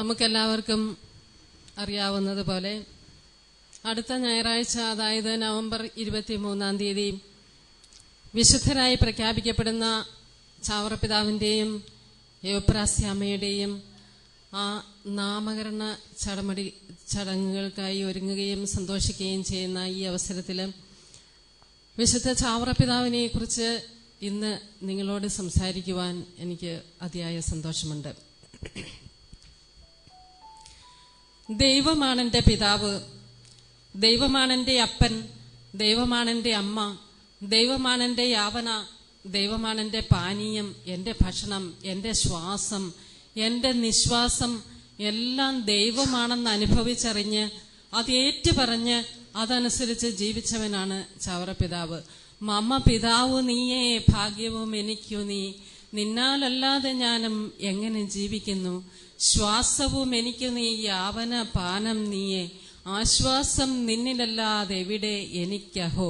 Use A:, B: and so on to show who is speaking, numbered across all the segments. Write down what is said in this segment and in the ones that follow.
A: നമുക്കെല്ലാവർക്കും അറിയാവുന്നതുപോലെ അടുത്ത ഞായറാഴ്ച, അതായത് നവംബർ 23-ാം തീയതി വിശുദ്ധരായി പ്രഖ്യാപിക്കപ്പെടുന്ന ചാവറപിതാവിൻ്റെയും യോപ്രാസ്യാമ്മയുടെയും ആ നാമകരണ ചടങ്ങുകൾക്കായി ഒരുങ്ങുകയും സന്തോഷിക്കുകയും ചെയ്യുന്ന ഈ അവസരത്തിൽ വിശുദ്ധ ചാവറപിതാവിനെ കുറിച്ച് ഇന്ന് നിങ്ങളോട് സംസാരിക്കുവാൻ എനിക്ക് അതിയായ സന്തോഷമുണ്ട്. ദൈവമാണെന്റെ പിതാവ്, ദൈവമാണെന്റെ അപ്പൻ, ദൈവമാണെന്റെ അമ്മ, ദൈവമാണെന്റെ യാവന, ദൈവമാണെന്റെ പാനീയം, എന്റെ ഭക്ഷണം, എന്റെ ശ്വാസം, എന്റെ നിശ്വാസം എല്ലാം ദൈവമാണെന്ന് അനുഭവിച്ചറിഞ്ഞ് അത് ഏറ്റുപറഞ്ഞ് അതനുസരിച്ച് ജീവിച്ചവനാണ് ചാവറപിതാവ്. മമ പിതാവ് നീയേ, ഭാഗ്യവും എനിക്കു നീ, നിന്നാലല്ലാതെ ഞാനും എങ്ങനെ ജീവിക്കുന്നു, ശ്വാസവും എനിക്ക് നീ, യാവന പാനം നീയേ, ആശ്വാസം നിന്നിലല്ലാതെ എവിടെ എനിക്കഹോ.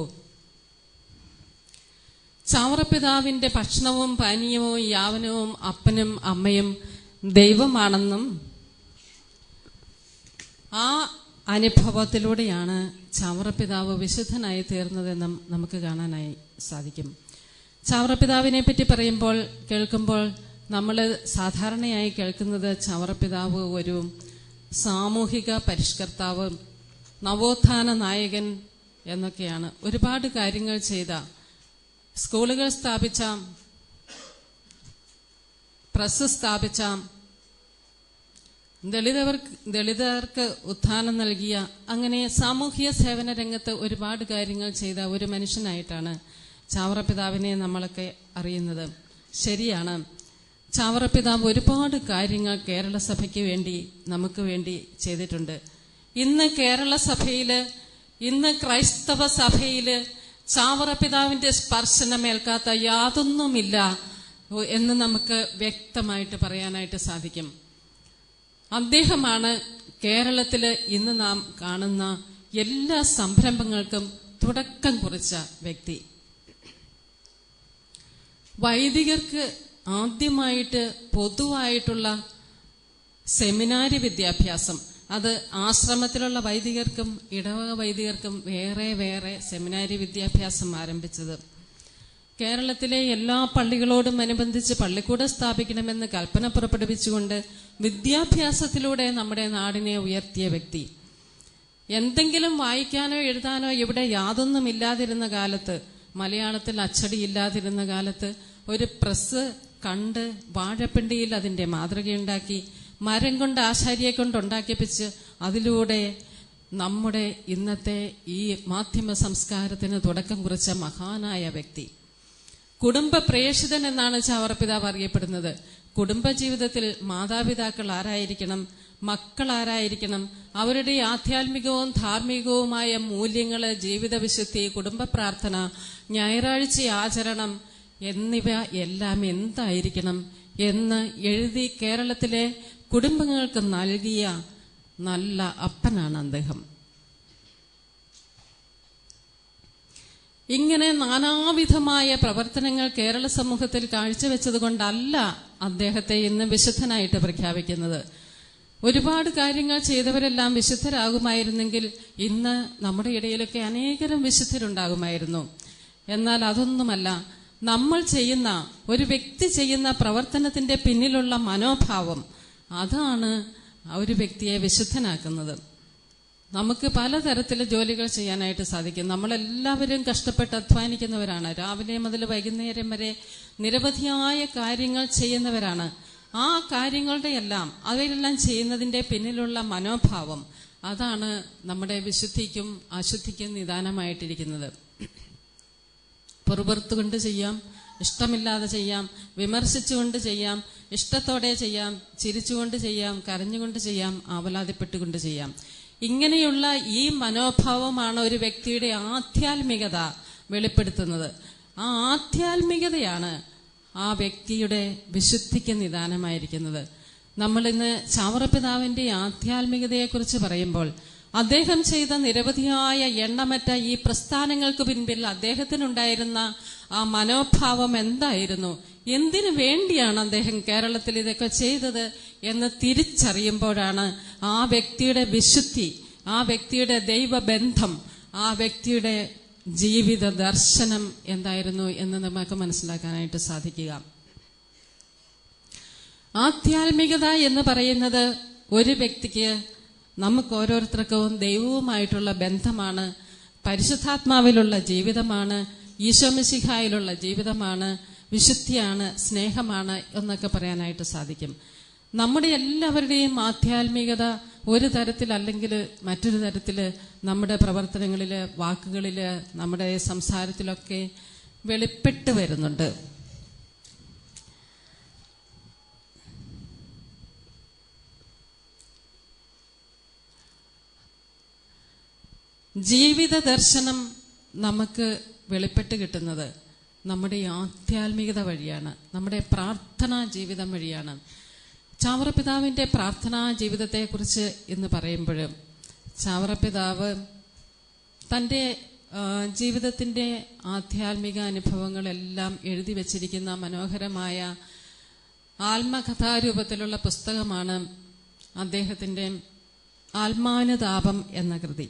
A: ചാവറപിതാവിന്റെ ഭക്ഷണവും പാനീയവും യാവനവും അപ്പനും അമ്മയും ദൈവമാണെന്നും ആ അനുഭവത്തിലൂടെയാണ് ചാവറപിതാവ് വിശുദ്ധനായി തീർന്നതെന്നും നമുക്ക് കാണാനായി സാധിക്കും. ചാവറപിതാവിനെ പറ്റി കേൾക്കുമ്പോൾ നമ്മൾ സാധാരണയായി കേൾക്കുന്നത് ചാവറപിതാവ് ഒരു സാമൂഹിക പരിഷ്കർത്താവ്, നവോത്ഥാന നായകൻ എന്നൊക്കെയാണ്. ഒരുപാട് കാര്യങ്ങൾ ചെയ്ത, സ്കൂളുകൾ സ്ഥാപിച്ച, പ്രസ് സ്ഥാപിച്ച, ദളിതർക്ക് ഉത്ഥാനം നൽകിയ, അങ്ങനെ സാമൂഹിക സേവന രംഗത്ത് ഒരുപാട് കാര്യങ്ങൾ ചെയ്ത ഒരു മനുഷ്യനായിട്ടാണ് ചാവറപിതാവിനെ നമ്മളൊക്കെ അറിയുന്നത്. ശരിയാണ്, ചാവറപിതാവ് ഒരുപാട് കാര്യങ്ങൾ കേരള സഭയ്ക്ക് വേണ്ടി, നമുക്ക് വേണ്ടി ചെയ്തിട്ടുണ്ട്. ഇന്ന് കേരള സഭയില്, ഇന്ന് ക്രൈസ്തവ സഭയില് ചാവറപിതാവിന്റെ സ്പർശനമേൽക്കാത്ത യാതൊന്നുമില്ല എന്ന് നമുക്ക് വ്യക്തമായിട്ട് പറയാനായിട്ട് സാധിക്കും. അദ്ദേഹമാണ് കേരളത്തില് ഇന്ന് നാം കാണുന്ന എല്ലാ സംരംഭങ്ങൾക്കും തുടക്കം കുറിച്ച വ്യക്തി. വൈദികർക്ക് ആദ്യമായിട്ട് പൊതുവായിട്ടുള്ള സെമിനാരി വിദ്യാഭ്യാസം, അത് ആശ്രമത്തിലുള്ള വൈദികർക്കും ഇടവക വൈദികർക്കും വേറെ വേറെ സെമിനാരി വിദ്യാഭ്യാസം ആരംഭിച്ചത്. കേരളത്തിലെ എല്ലാ പള്ളികളോടും അനുബന്ധിച്ച് പള്ളിക്കൂടം സ്ഥാപിക്കണമെന്ന് കൽപ്പന പുറപ്പെടുവിച്ചുകൊണ്ട് വിദ്യാഭ്യാസത്തിലൂടെ നമ്മുടെ നാടിനെ ഉയർത്തിയ വ്യക്തി. എന്തെങ്കിലും വായിക്കാനോ എഴുതാനോ ഇവിടെ യാതൊന്നുമില്ലാതിരുന്ന കാലത്ത്, മലയാളത്തിൽ അച്ചടിയില്ലാതിരുന്ന കാലത്ത്, ഒരു പ്രസ് കണ്ട് വാഴപ്പിണ്ടിയിൽ അതിന്റെ മാതൃകയുണ്ടാക്കി, മരം കൊണ്ട് ആശാരിയെ കൊണ്ട് ഉണ്ടാക്കിപ്പിച്ച് അതിലൂടെ നമ്മുടെ ഇന്നത്തെ ഈ മാധ്യമ സംസ്കാരത്തിന് തുടക്കം കുറിച്ച മഹാനായ വ്യക്തി. കുടുംബ പ്രേഷിതൻ എന്നാണ് ചാവറപിതാവ് അറിയപ്പെടുന്നത്. കുടുംബജീവിതത്തിൽ മാതാപിതാക്കൾ ആരായിരിക്കണം, മക്കൾ ആരായിരിക്കണം, അവരുടെ ആധ്യാത്മികവും ധാർമ്മികവുമായ മൂല്യങ്ങള്, ജീവിത വിശുദ്ധി, കുടുംബ പ്രാർത്ഥന, ഞായറാഴ്ച ആചരണം എന്നിവ എല്ലാം എന്തായിരിക്കണം എന്ന് എഴുതി കേരളത്തിലെ കുടുംബങ്ങൾക്ക് നൽകിയ നല്ല അപ്പനാണ് അദ്ദേഹം. ഇങ്ങനെ നാനാവിധമായ പ്രവർത്തനങ്ങൾ കേരള സമൂഹത്തിൽ കാഴ്ചവെച്ചത് കൊണ്ടല്ല അദ്ദേഹത്തെ ഇന്ന് വിശുദ്ധനായിട്ട് പ്രഖ്യാപിക്കുന്നത്. ഒരുപാട് കാര്യങ്ങൾ ചെയ്തവരെല്ലാം വിശുദ്ധരാകുമായിരുന്നെങ്കിൽ ഇന്ന് നമ്മുടെ ഇടയിലൊക്കെ അനേകം വിശുദ്ധരുണ്ടാകുമായിരുന്നു. എന്നാൽ അതൊന്നുമല്ല. നമ്മൾ ചെയ്യുന്ന, ഒരു വ്യക്തി ചെയ്യുന്ന പ്രവർത്തനത്തിന്റെ പിന്നിലുള്ള മനോഭാവം, അതാണ് ഒരു വ്യക്തിയെ വിശുദ്ധനാക്കുന്നത്. നമുക്ക് പലതരത്തിലെ ജോലികൾ ചെയ്യാനായിട്ട് സാധിക്കും. നമ്മളെല്ലാവരും കഷ്ടപ്പെട്ട് അധ്വാനിക്കുന്നവരാണ്. രാവിലെ മുതൽ വൈകുന്നേരം വരെ നിരവധിയായ കാര്യങ്ങൾ ചെയ്യുന്നവരാണ്. ആ കാര്യങ്ങളുടെ എല്ലാം, അവരെല്ലാം ചെയ്യുന്നതിന്റെ പിന്നിലുള്ള മനോഭാവം, അതാണ് നമ്മുടെ വിശുദ്ധിക്കും അശുദ്ധിക്കും നിദാനമായിട്ടിരിക്കുന്നത്. പുറപുറത്തുകൊണ്ട് ചെയ്യാം, ഇഷ്ടമില്ലാതെ ചെയ്യാം, വിമർശിച്ചുകൊണ്ട് ചെയ്യാം, ഇഷ്ടത്തോടെ ചെയ്യാം, ചിരിച്ചുകൊണ്ട് ചെയ്യാം, കരഞ്ഞുകൊണ്ട് ചെയ്യാം, ആവലാതിപ്പെട്ടുകൊണ്ട് ചെയ്യാം. ഇങ്ങനെയുള്ള ഈ മനോഭാവമാണ് ഒരു വ്യക്തിയുടെ ആധ്യാത്മികത വെളിപ്പെടുത്തുന്നത്. ആ ആധ്യാത്മികതയാണ് ആ വ്യക്തിയുടെ വിശുദ്ധിക്ക് നിദാനമായിരിക്കുന്നത്. നമ്മളിന്ന് ചാവറപിതാവിന്റെ ആധ്യാത്മികതയെക്കുറിച്ച് പറയുമ്പോൾ അദ്ദേഹം ചെയ്ത നിരവധിയായ എണ്ണമറ്റ ഈ പ്രസ്ഥാനങ്ങൾക്ക് പിൻപിൽ അദ്ദേഹത്തിനുണ്ടായിരുന്ന ആ മനോഭാവം എന്തായിരുന്നു, എന്തിനു വേണ്ടിയാണ് അദ്ദേഹം കേരളത്തിൽ ഇതൊക്കെ ചെയ്തത് എന്ന് തിരിച്ചറിയുമ്പോഴാണ് ആ വ്യക്തിയുടെ വിശുദ്ധി, ആ വ്യക്തിയുടെ ദൈവബന്ധം, ആ വ്യക്തിയുടെ ജീവിത ദർശനം എന്തായിരുന്നു എന്ന് നമുക്ക് മനസ്സിലാക്കാനായിട്ട് സാധിക്കുക. ആധ്യാത്മികത എന്ന് പറയുന്നത് ഒരു വ്യക്തിക്ക്, നമുക്ക് ഓരോരുത്തർക്കും ദൈവവുമായിട്ടുള്ള ബന്ധമാണ്, പരിശുദ്ധാത്മാവിലുള്ള ജീവിതമാണ്, ഈശോമിശിഹായിലുള്ള ജീവിതമാണ്, വിശുദ്ധിയാണ്, സ്നേഹമാണ് എന്നൊക്കെ പറയാനായിട്ട് സാധിക്കും. നമ്മുടെ എല്ലാവരുടെയും ആധ്യാത്മികത ഒരു തരത്തിൽ അല്ലെങ്കിൽ മറ്റൊരു തരത്തിൽ നമ്മുടെ പ്രവർത്തനങ്ങളിൽ, വാക്കുകളിൽ, നമ്മുടെ സംസാരത്തിലൊക്കെ വെളിപ്പെട്ട് വരുന്നുണ്ട്. ജീവിത ദർശനം നമുക്ക് വെളിപ്പെട്ട് കിട്ടുന്നത് നമ്മുടെ ആധ്യാത്മികത വഴിയാണ്, നമ്മുടെ പ്രാർത്ഥനാ ജീവിതം വഴിയാണ്. ചാവറപിതാവിന്റെ പ്രാർത്ഥനാ ജീവിതത്തെക്കുറിച്ച് ഇന്ന് പറയുമ്പോൾ, ചാവറപിതാവ് തൻ്റെ ജീവിതത്തിന്റെ ആധ്യാത്മിക അനുഭവങ്ങളെല്ലാം എഴുതി വച്ചിരിക്കുന്ന മനോഹരമായ ആത്മകഥാരൂപത്തിലുള്ള പുസ്തകമാണ് അദ്ദേഹത്തിന്റെ ആത്മാനുതാപം എന്ന കൃതി.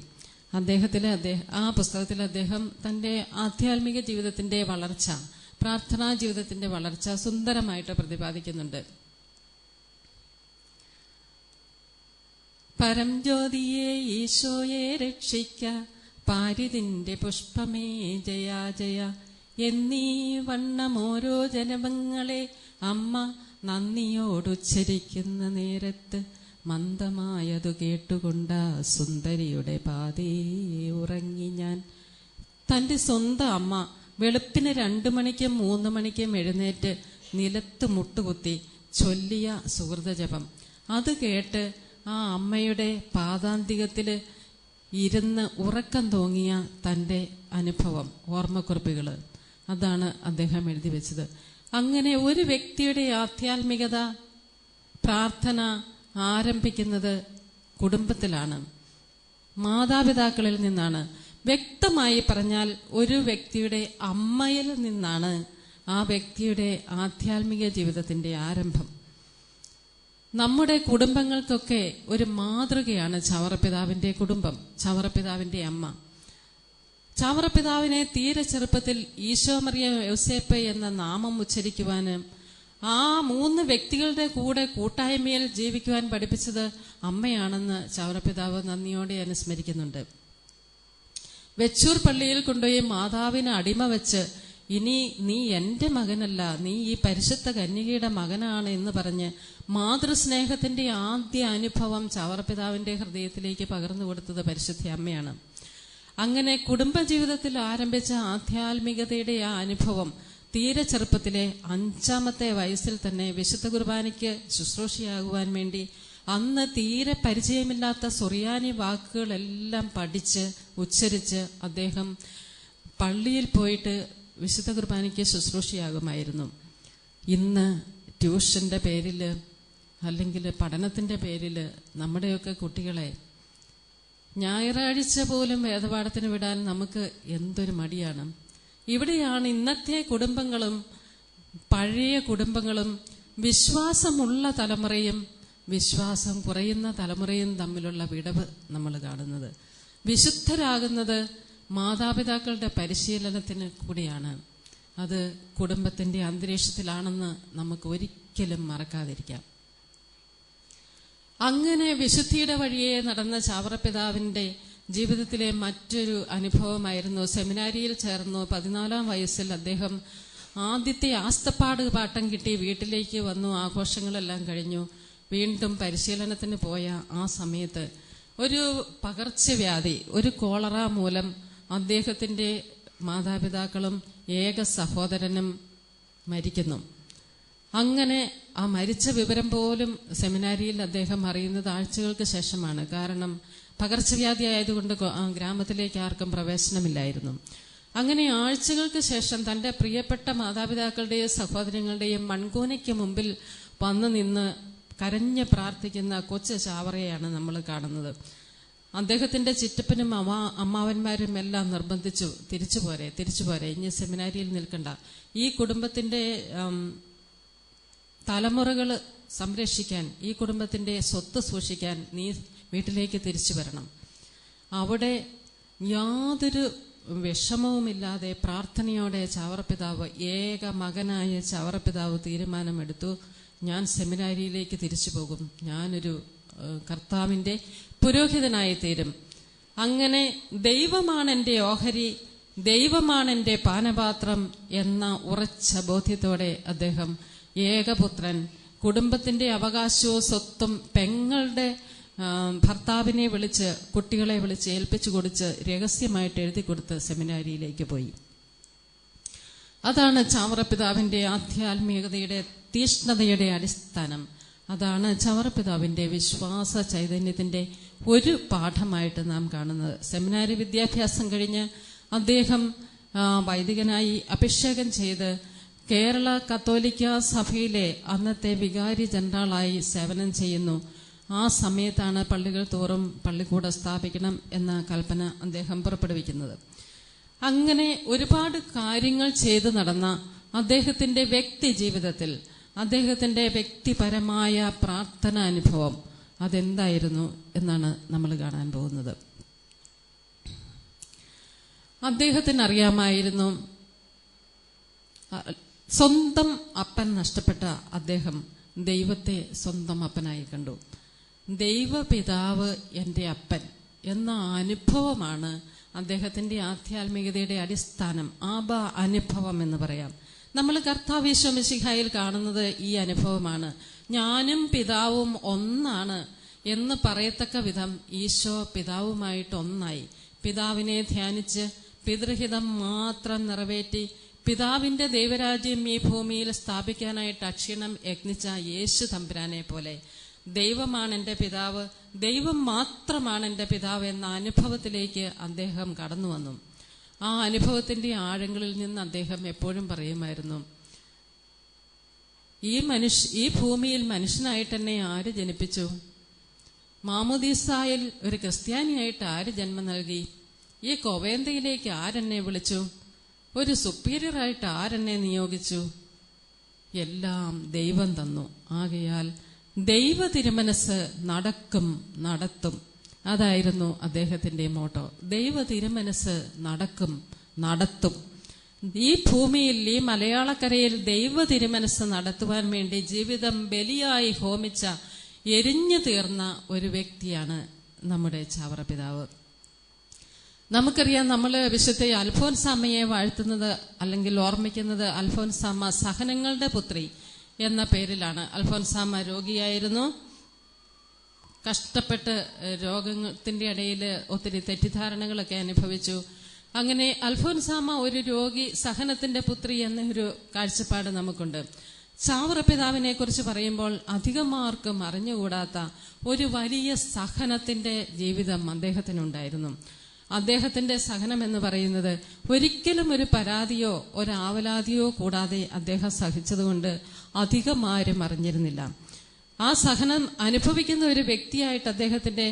A: ആ പുസ്തകത്തിൽ അദ്ദേഹം തന്റെ ആധ്യാത്മിക ജീവിതത്തിന്റെ വളർച്ച, പ്രാർത്ഥനാ ജീവിതത്തിന്റെ വളർച്ച സുന്ദരമായിട്ട് പ്രതിപാദിക്കുന്നുണ്ട്. പരംജ്യോതിയെ ഈശോയെ രക്ഷിക്ക, പാരിതിന്റെ പുഷ്പമേ ജയ ജയ എന്നീ വണ്ണം ഓരോ ജനപങ്ങളെ അമ്മ നന്ദിയോടുച്ചരിക്കുന്ന നേരത്ത് മന്ദമായതു കേട്ടുകൊണ്ട സുന്ദരിയുടെ പാതേ ഉറങ്ങി ഞാൻ. തന്റെ സ്വന്തം അമ്മ വെളുപ്പിന് 2 മണിക്കും 3 മണിക്കും എഴുന്നേറ്റ് നിലത്ത് മുട്ടുകുത്തി ചൊല്ലിയ സുഹൃതജപം, അത് കേട്ട് ആ അമ്മയുടെ പാദാന്തികത്തില് ഇരുന്ന് ഉറക്കം തോന്നിയ തന്റെ അനുഭവം, ഓർമ്മക്കുറിപ്പുകൾ, അതാണ് അദ്ദേഹം എഴുതി വെച്ചത്. അങ്ങനെ ഒരു വ്യക്തിയുടെ ആധ്യാത്മികത, പ്രാർത്ഥന ആരംഭിക്കുന്നത് കുടുംബത്തിലാണ്, മാതാപിതാക്കളിൽ നിന്നാണ്. വ്യക്തമായി പറഞ്ഞാൽ ഒരു വ്യക്തിയുടെ അമ്മയിൽ നിന്നാണ് ആ വ്യക്തിയുടെ ആധ്യാത്മിക ജീവിതത്തിന്റെ ആരംഭം. നമ്മുടെ കുടുംബങ്ങൾക്കൊക്കെ ഒരു മാതൃകയാണ് ചാവറപിതാവിന്റെ കുടുംബം, ചാവറപിതാവിന്റെ അമ്മ. ചാവറപിതാവിനെ തീരെ ചെറുപ്പത്തിൽ ഈശോ മറിയ യോസേപ്പ് എന്ന നാമം ഉച്ചരിക്കുവാനും ആ 3 വ്യക്തികളുടെ കൂടെ കൂട്ടായ്മയിൽ ജീവിക്കുവാൻ പഠിപ്പിച്ചത് അമ്മയാണെന്ന് ചാവറപിതാവ് നന്ദിയോടെ അനുസ്മരിക്കുന്നുണ്ട്. വെച്ചൂർ പള്ളിയിൽ കൊണ്ടുപോയി മാതാവിനെ അടിമ വെച്ച്, ഇനി നീ എന്റെ മകനല്ല, നീ ഈ പരിശുദ്ധ കന്യകയുടെ മകനാണ് എന്ന് പറഞ്ഞ് മാതൃസ്നേഹത്തിന്റെ ആദ്യ അനുഭവം ചാവറപിതാവിന്റെ ഹൃദയത്തിലേക്ക് പകർന്നു കൊടുത്തത് പരിശുദ്ധ അമ്മയാണ്. അങ്ങനെ കുടുംബജീവിതത്തിൽ ആരംഭിച്ച ആധ്യാത്മികതയുടെ ആ അനുഭവം തീരെ ചെറുപ്പത്തിലെ 5-ാമത്തെ വയസ്സിൽ തന്നെ വിശുദ്ധ കുർബാനയ്ക്ക് ശുശ്രൂഷയാകുവാൻ വേണ്ടി അന്ന് തീരെ പരിചയമില്ലാത്ത സുറിയാനി വാക്കുകളെല്ലാം പഠിച്ച് ഉച്ചരിച്ച് അദ്ദേഹം പള്ളിയിൽ പോയിട്ട് വിശുദ്ധ കുർബാനയ്ക്ക് ശുശ്രൂഷയാകുമായിരുന്നു. ഇന്ന് ട്യൂഷന്റെ പേരിൽ അല്ലെങ്കിൽ പഠനത്തിന്റെ പേരിൽ നമ്മുടെയൊക്കെ കുട്ടികളെ ഞായറാഴ്ച പോലും വേദപാഠത്തിന് വിടാൻ നമുക്ക് എന്തൊരു മടിയാണ്. ഇവിടെയാണ് ഇന്നത്തെ കുടുംബങ്ങളും പഴയ കുടുംബങ്ങളും വിശ്വാസമുള്ള തലമുറയും വിശ്വാസം കുറയുന്ന തലമുറയും തമ്മിലുള്ള വിടവ് നമ്മൾ കാണുന്നത്. വിശുദ്ധരാകുന്നത് മാതാപിതാക്കളുടെ പരിശീലനത്തിന് കൂടിയാണ്. അത് കുടുംബത്തിന്റെ അന്തരീക്ഷത്തിലാണെന്ന് നമുക്ക് ഒരിക്കലും മറക്കാതിരിക്കാം. അങ്ങനെ വിശുദ്ധിയുടെ വഴിയെ നടന്ന ചാവറപിതാവിന്റെ ജീവിതത്തിലെ മറ്റൊരു അനുഭവമായിരുന്നു സെമിനാരിയിൽ ചേർന്നു 14-ാം വയസ്സിൽ അദ്ദേഹം ആദ്യത്തെ ആസ്തപ്പാട് പാട്ടം കിട്ടി വീട്ടിലേക്ക് വന്നു. ആഘോഷങ്ങളെല്ലാം കഴിഞ്ഞു. വീണ്ടും പരിശീലനത്തിന് പോയ ആ സമയത്ത് ഒരു പകർച്ചവ്യാധി, ഒരു കോളറ മൂലം അദ്ദേഹത്തിന്റെ മാതാപിതാക്കളും ഏക സഹോദരനും മരിക്കുന്നു. അങ്ങനെ ആ മരിച്ച വിവരം പോലും സെമിനാരിയിൽ അദ്ദേഹം അറിയുന്നത് ആഴ്ചകൾക്ക് ശേഷമാണ്. കാരണം പകർച്ചവ്യാധി ആയതുകൊണ്ട് ഗ്രാമത്തിലേക്ക് ആർക്കും പ്രവേശനമില്ലായിരുന്നു. അങ്ങനെ ആഴ്ചകൾക്ക് ശേഷം തന്റെ പ്രിയപ്പെട്ട മാതാപിതാക്കളുടെയും സഹോദരങ്ങളുടെയും മൺകൂനയ്ക്ക് മുമ്പിൽ വന്നു നിന്ന് കരഞ്ഞ് പ്രാർത്ഥിക്കുന്ന കൊച്ചു ചാവറയാണ് നമ്മൾ കാണുന്നത്. അദ്ദേഹത്തിന്റെ ചിറ്റപ്പനും അമ്മാവന്മാരും എല്ലാം നിർബന്ധിച്ചു, തിരിച്ചുപോരെ, ഇനി സെമിനാരിയിൽ നിൽക്കണ്ട. ഈ കുടുംബത്തിന്റെ തലമുറകൾ സംരക്ഷിക്കാൻ, ഈ കുടുംബത്തിൻ്റെ സ്വത്ത് സൂക്ഷിക്കാൻ നീ വീട്ടിലേക്ക് തിരിച്ചു വരണം. അവിടെ യാതൊരു വിഷമവുമില്ലാതെ പ്രാർത്ഥനയോടെ ചാവറപ്പിതാവ്, ഏക മകനായ ചാവറപ്പിതാവ് തീരുമാനമെടുത്തു, ഞാൻ സെമിനാരിയിലേക്ക് തിരിച്ചു പോകും, ഞാനൊരു കർത്താവിൻ്റെ പുരോഹിതനായി തീരും. അങ്ങനെ ദൈവമാണ് എൻ്റെ ഓഹരി, ദൈവമാണ് എൻ്റെ പാനപാത്രം എന്ന ഉറച്ച ബോധ്യത്തോടെ അദ്ദേഹം ഏകപുത്രൻ, കുടുംബത്തിൻ്റെ അവകാശവും സ്വത്തും പെങ്ങളുടെ ഭർത്താവിനെ വിളിച്ച്, കുട്ടികളെ വിളിച്ച് ഏൽപ്പിച്ചു കൊടുത്ത് രഹസ്യമായിട്ട് എഴുതി കൊടുത്ത് സെമിനാരിയിലേക്ക് പോയി. അതാണ് ചാവറപ്പിതാവിൻ്റെ ആധ്യാത്മികതയുടെ തീഷ്ണതയുടെ അടിസ്ഥാനം. അതാണ് ചാവറപ്പിതാവിൻ്റെ വിശ്വാസ ചൈതന്യത്തിൻ്റെ ഒരു പാഠമായിട്ട് നാം കാണുന്നത്. സെമിനാരി വിദ്യാഭ്യാസം കഴിഞ്ഞ് അദ്ദേഹം വൈദികനായി അഭിഷേകം ചെയ്ത് കേരള കത്തോലിക്ക സഭയിലെ അന്നത്തെ വികാരി ജനറലായി സേവനം ചെയ്യുന്നു. ആ സമയത്താണ് പള്ളികൾ തോറും പള്ളിക്കൂടം സ്ഥാപിക്കണം എന്ന കൽപ്പന അദ്ദേഹം പുറപ്പെടുവിക്കുന്നത്. അങ്ങനെ ഒരുപാട് കാര്യങ്ങൾ ചെയ്തു നടന്ന അദ്ദേഹത്തിൻ്റെ വ്യക്തി ജീവിതത്തിൽ അദ്ദേഹത്തിൻ്റെ വ്യക്തിപരമായ പ്രാർത്ഥന അനുഭവം അതെന്തായിരുന്നു എന്നാണ് നമ്മൾ കാണാൻ പോകുന്നത്. അദ്ദേഹത്തിന് അറിയാമായിരുന്നു, സ്വന്തം അപ്പൻ നഷ്ടപ്പെട്ട അദ്ദേഹം ദൈവത്തെ സ്വന്തം അപ്പനായി കണ്ടു. ദൈവപിതാവ് എൻ്റെ അപ്പൻ എന്ന അനുഭവമാണ് അദ്ദേഹത്തിൻ്റെ ആധ്യാത്മികതയുടെ അടിസ്ഥാനം. ആബ അനുഭവം എന്ന് പറയാം. നമ്മൾ കർത്താവ് യേശു മിശിഹായിൽ കാണുന്നത് ഈ അനുഭവമാണ്. ഞാനും പിതാവും ഒന്നാണ് എന്ന് പറയത്തക്ക വിധം ഈശോ പിതാവുമായിട്ട് ഒന്നായി. പിതാവിനെ ധ്യാനിച്ച് പിതൃഹിതം മാത്രം നിറവേറ്റി പിതാവിന്റെ ദൈവരാജ്യം ഈ ഭൂമിയിൽ സ്ഥാപിക്കാനായിട്ട് അക്ഷീണം യത്നിച്ച യേശു തമ്പുരാനെ പോലെ ദൈവമാണ് എൻ്റെ പിതാവ്, ദൈവം മാത്രമാണ് എൻ്റെ പിതാവ് എന്ന അനുഭവത്തിലേക്ക് അദ്ദേഹം കടന്നു വന്നു. ആ അനുഭവത്തിന്റെ ആഴങ്ങളിൽ നിന്ന് അദ്ദേഹം എപ്പോഴും പറയുമായിരുന്നു, ഈ ഭൂമിയിൽ മനുഷ്യനായിട്ട് എന്നെ ആര് ജനിപ്പിച്ചു? മാമുദീസായിൽ ഒരു ക്രിസ്ത്യാനിയായിട്ട് ആര് ജന്മം നൽകി? ഈ കൊവേന്തയിലേക്ക് ആരെന്നെ വിളിച്ചു? ഒരു സുപ്പീരിയറായിട്ട് ആരെന്നെ നിയോഗിച്ചു? എല്ലാം ദൈവം തന്നു. ആകയാൽ ദൈവ തിരുമനസ് നടക്കും നടത്തും. അതായിരുന്നു അദ്ദേഹത്തിന്റെ മോട്ടോ. ദൈവ തിരുമനസ് നടക്കും നടത്തും. ഈ ഭൂമിയിൽ, ഈ മലയാളക്കരയിൽ ദൈവ തിരുമനസ് നടത്തുവാൻ വേണ്ടി ജീവിതം ബലിയായി ഹോമിച്ച, എരിഞ്ഞു തീർന്ന ഒരു വ്യക്തിയാണ് നമ്മുടെ ചാവറപിതാവ്. നമുക്കറിയാം, നമ്മൾ വിശുദ്ധ അൽഫോൻസാമ്മയെ വാഴ്ത്തുന്നത് അല്ലെങ്കിൽ ഓർമ്മിക്കുന്നത് അൽഫോൻസാമ്മ സഹനങ്ങളുടെ പുത്രി എന്ന പേരിലാണ്. അൽഫോൻസാമ്മ രോഗിയായിരുന്നു. കഷ്ടപ്പെട്ട് രോഗത്തിന്റെ ഇടയിൽ ഒത്തിരി തെറ്റിദ്ധാരണകളൊക്കെ അനുഭവിച്ചു. അങ്ങനെ അൽഫോൻസാമ്മ ഒരു രോഗി, സഹനത്തിന്റെ പുത്രി എന്നൊരു കാഴ്ചപ്പാട് നമുക്കുണ്ട്. ചാവറപിതാവിനെ കുറിച്ച് പറയുമ്പോൾ അധികമാർക്കും അറിഞ്ഞുകൂടാത്ത ഒരു വലിയ സഹനത്തിന്റെ ജീവിതം അദ്ദേഹത്തിനുണ്ടായിരുന്നു. അദ്ദേഹത്തിന്റെ സഹനം എന്ന് പറയുന്നത് ഒരിക്കലും ഒരു പരാതിയോ ഒരാവലാതിയോ കൂടാതെ അദ്ദേഹം സഹിച്ചതുകൊണ്ട് അധികമാരും അറിഞ്ഞിരുന്നില്ല. ആ സഹനം അനുഭവിക്കുന്ന ഒരു വ്യക്തിയായിട്ട് അദ്ദേഹത്തിന്റെ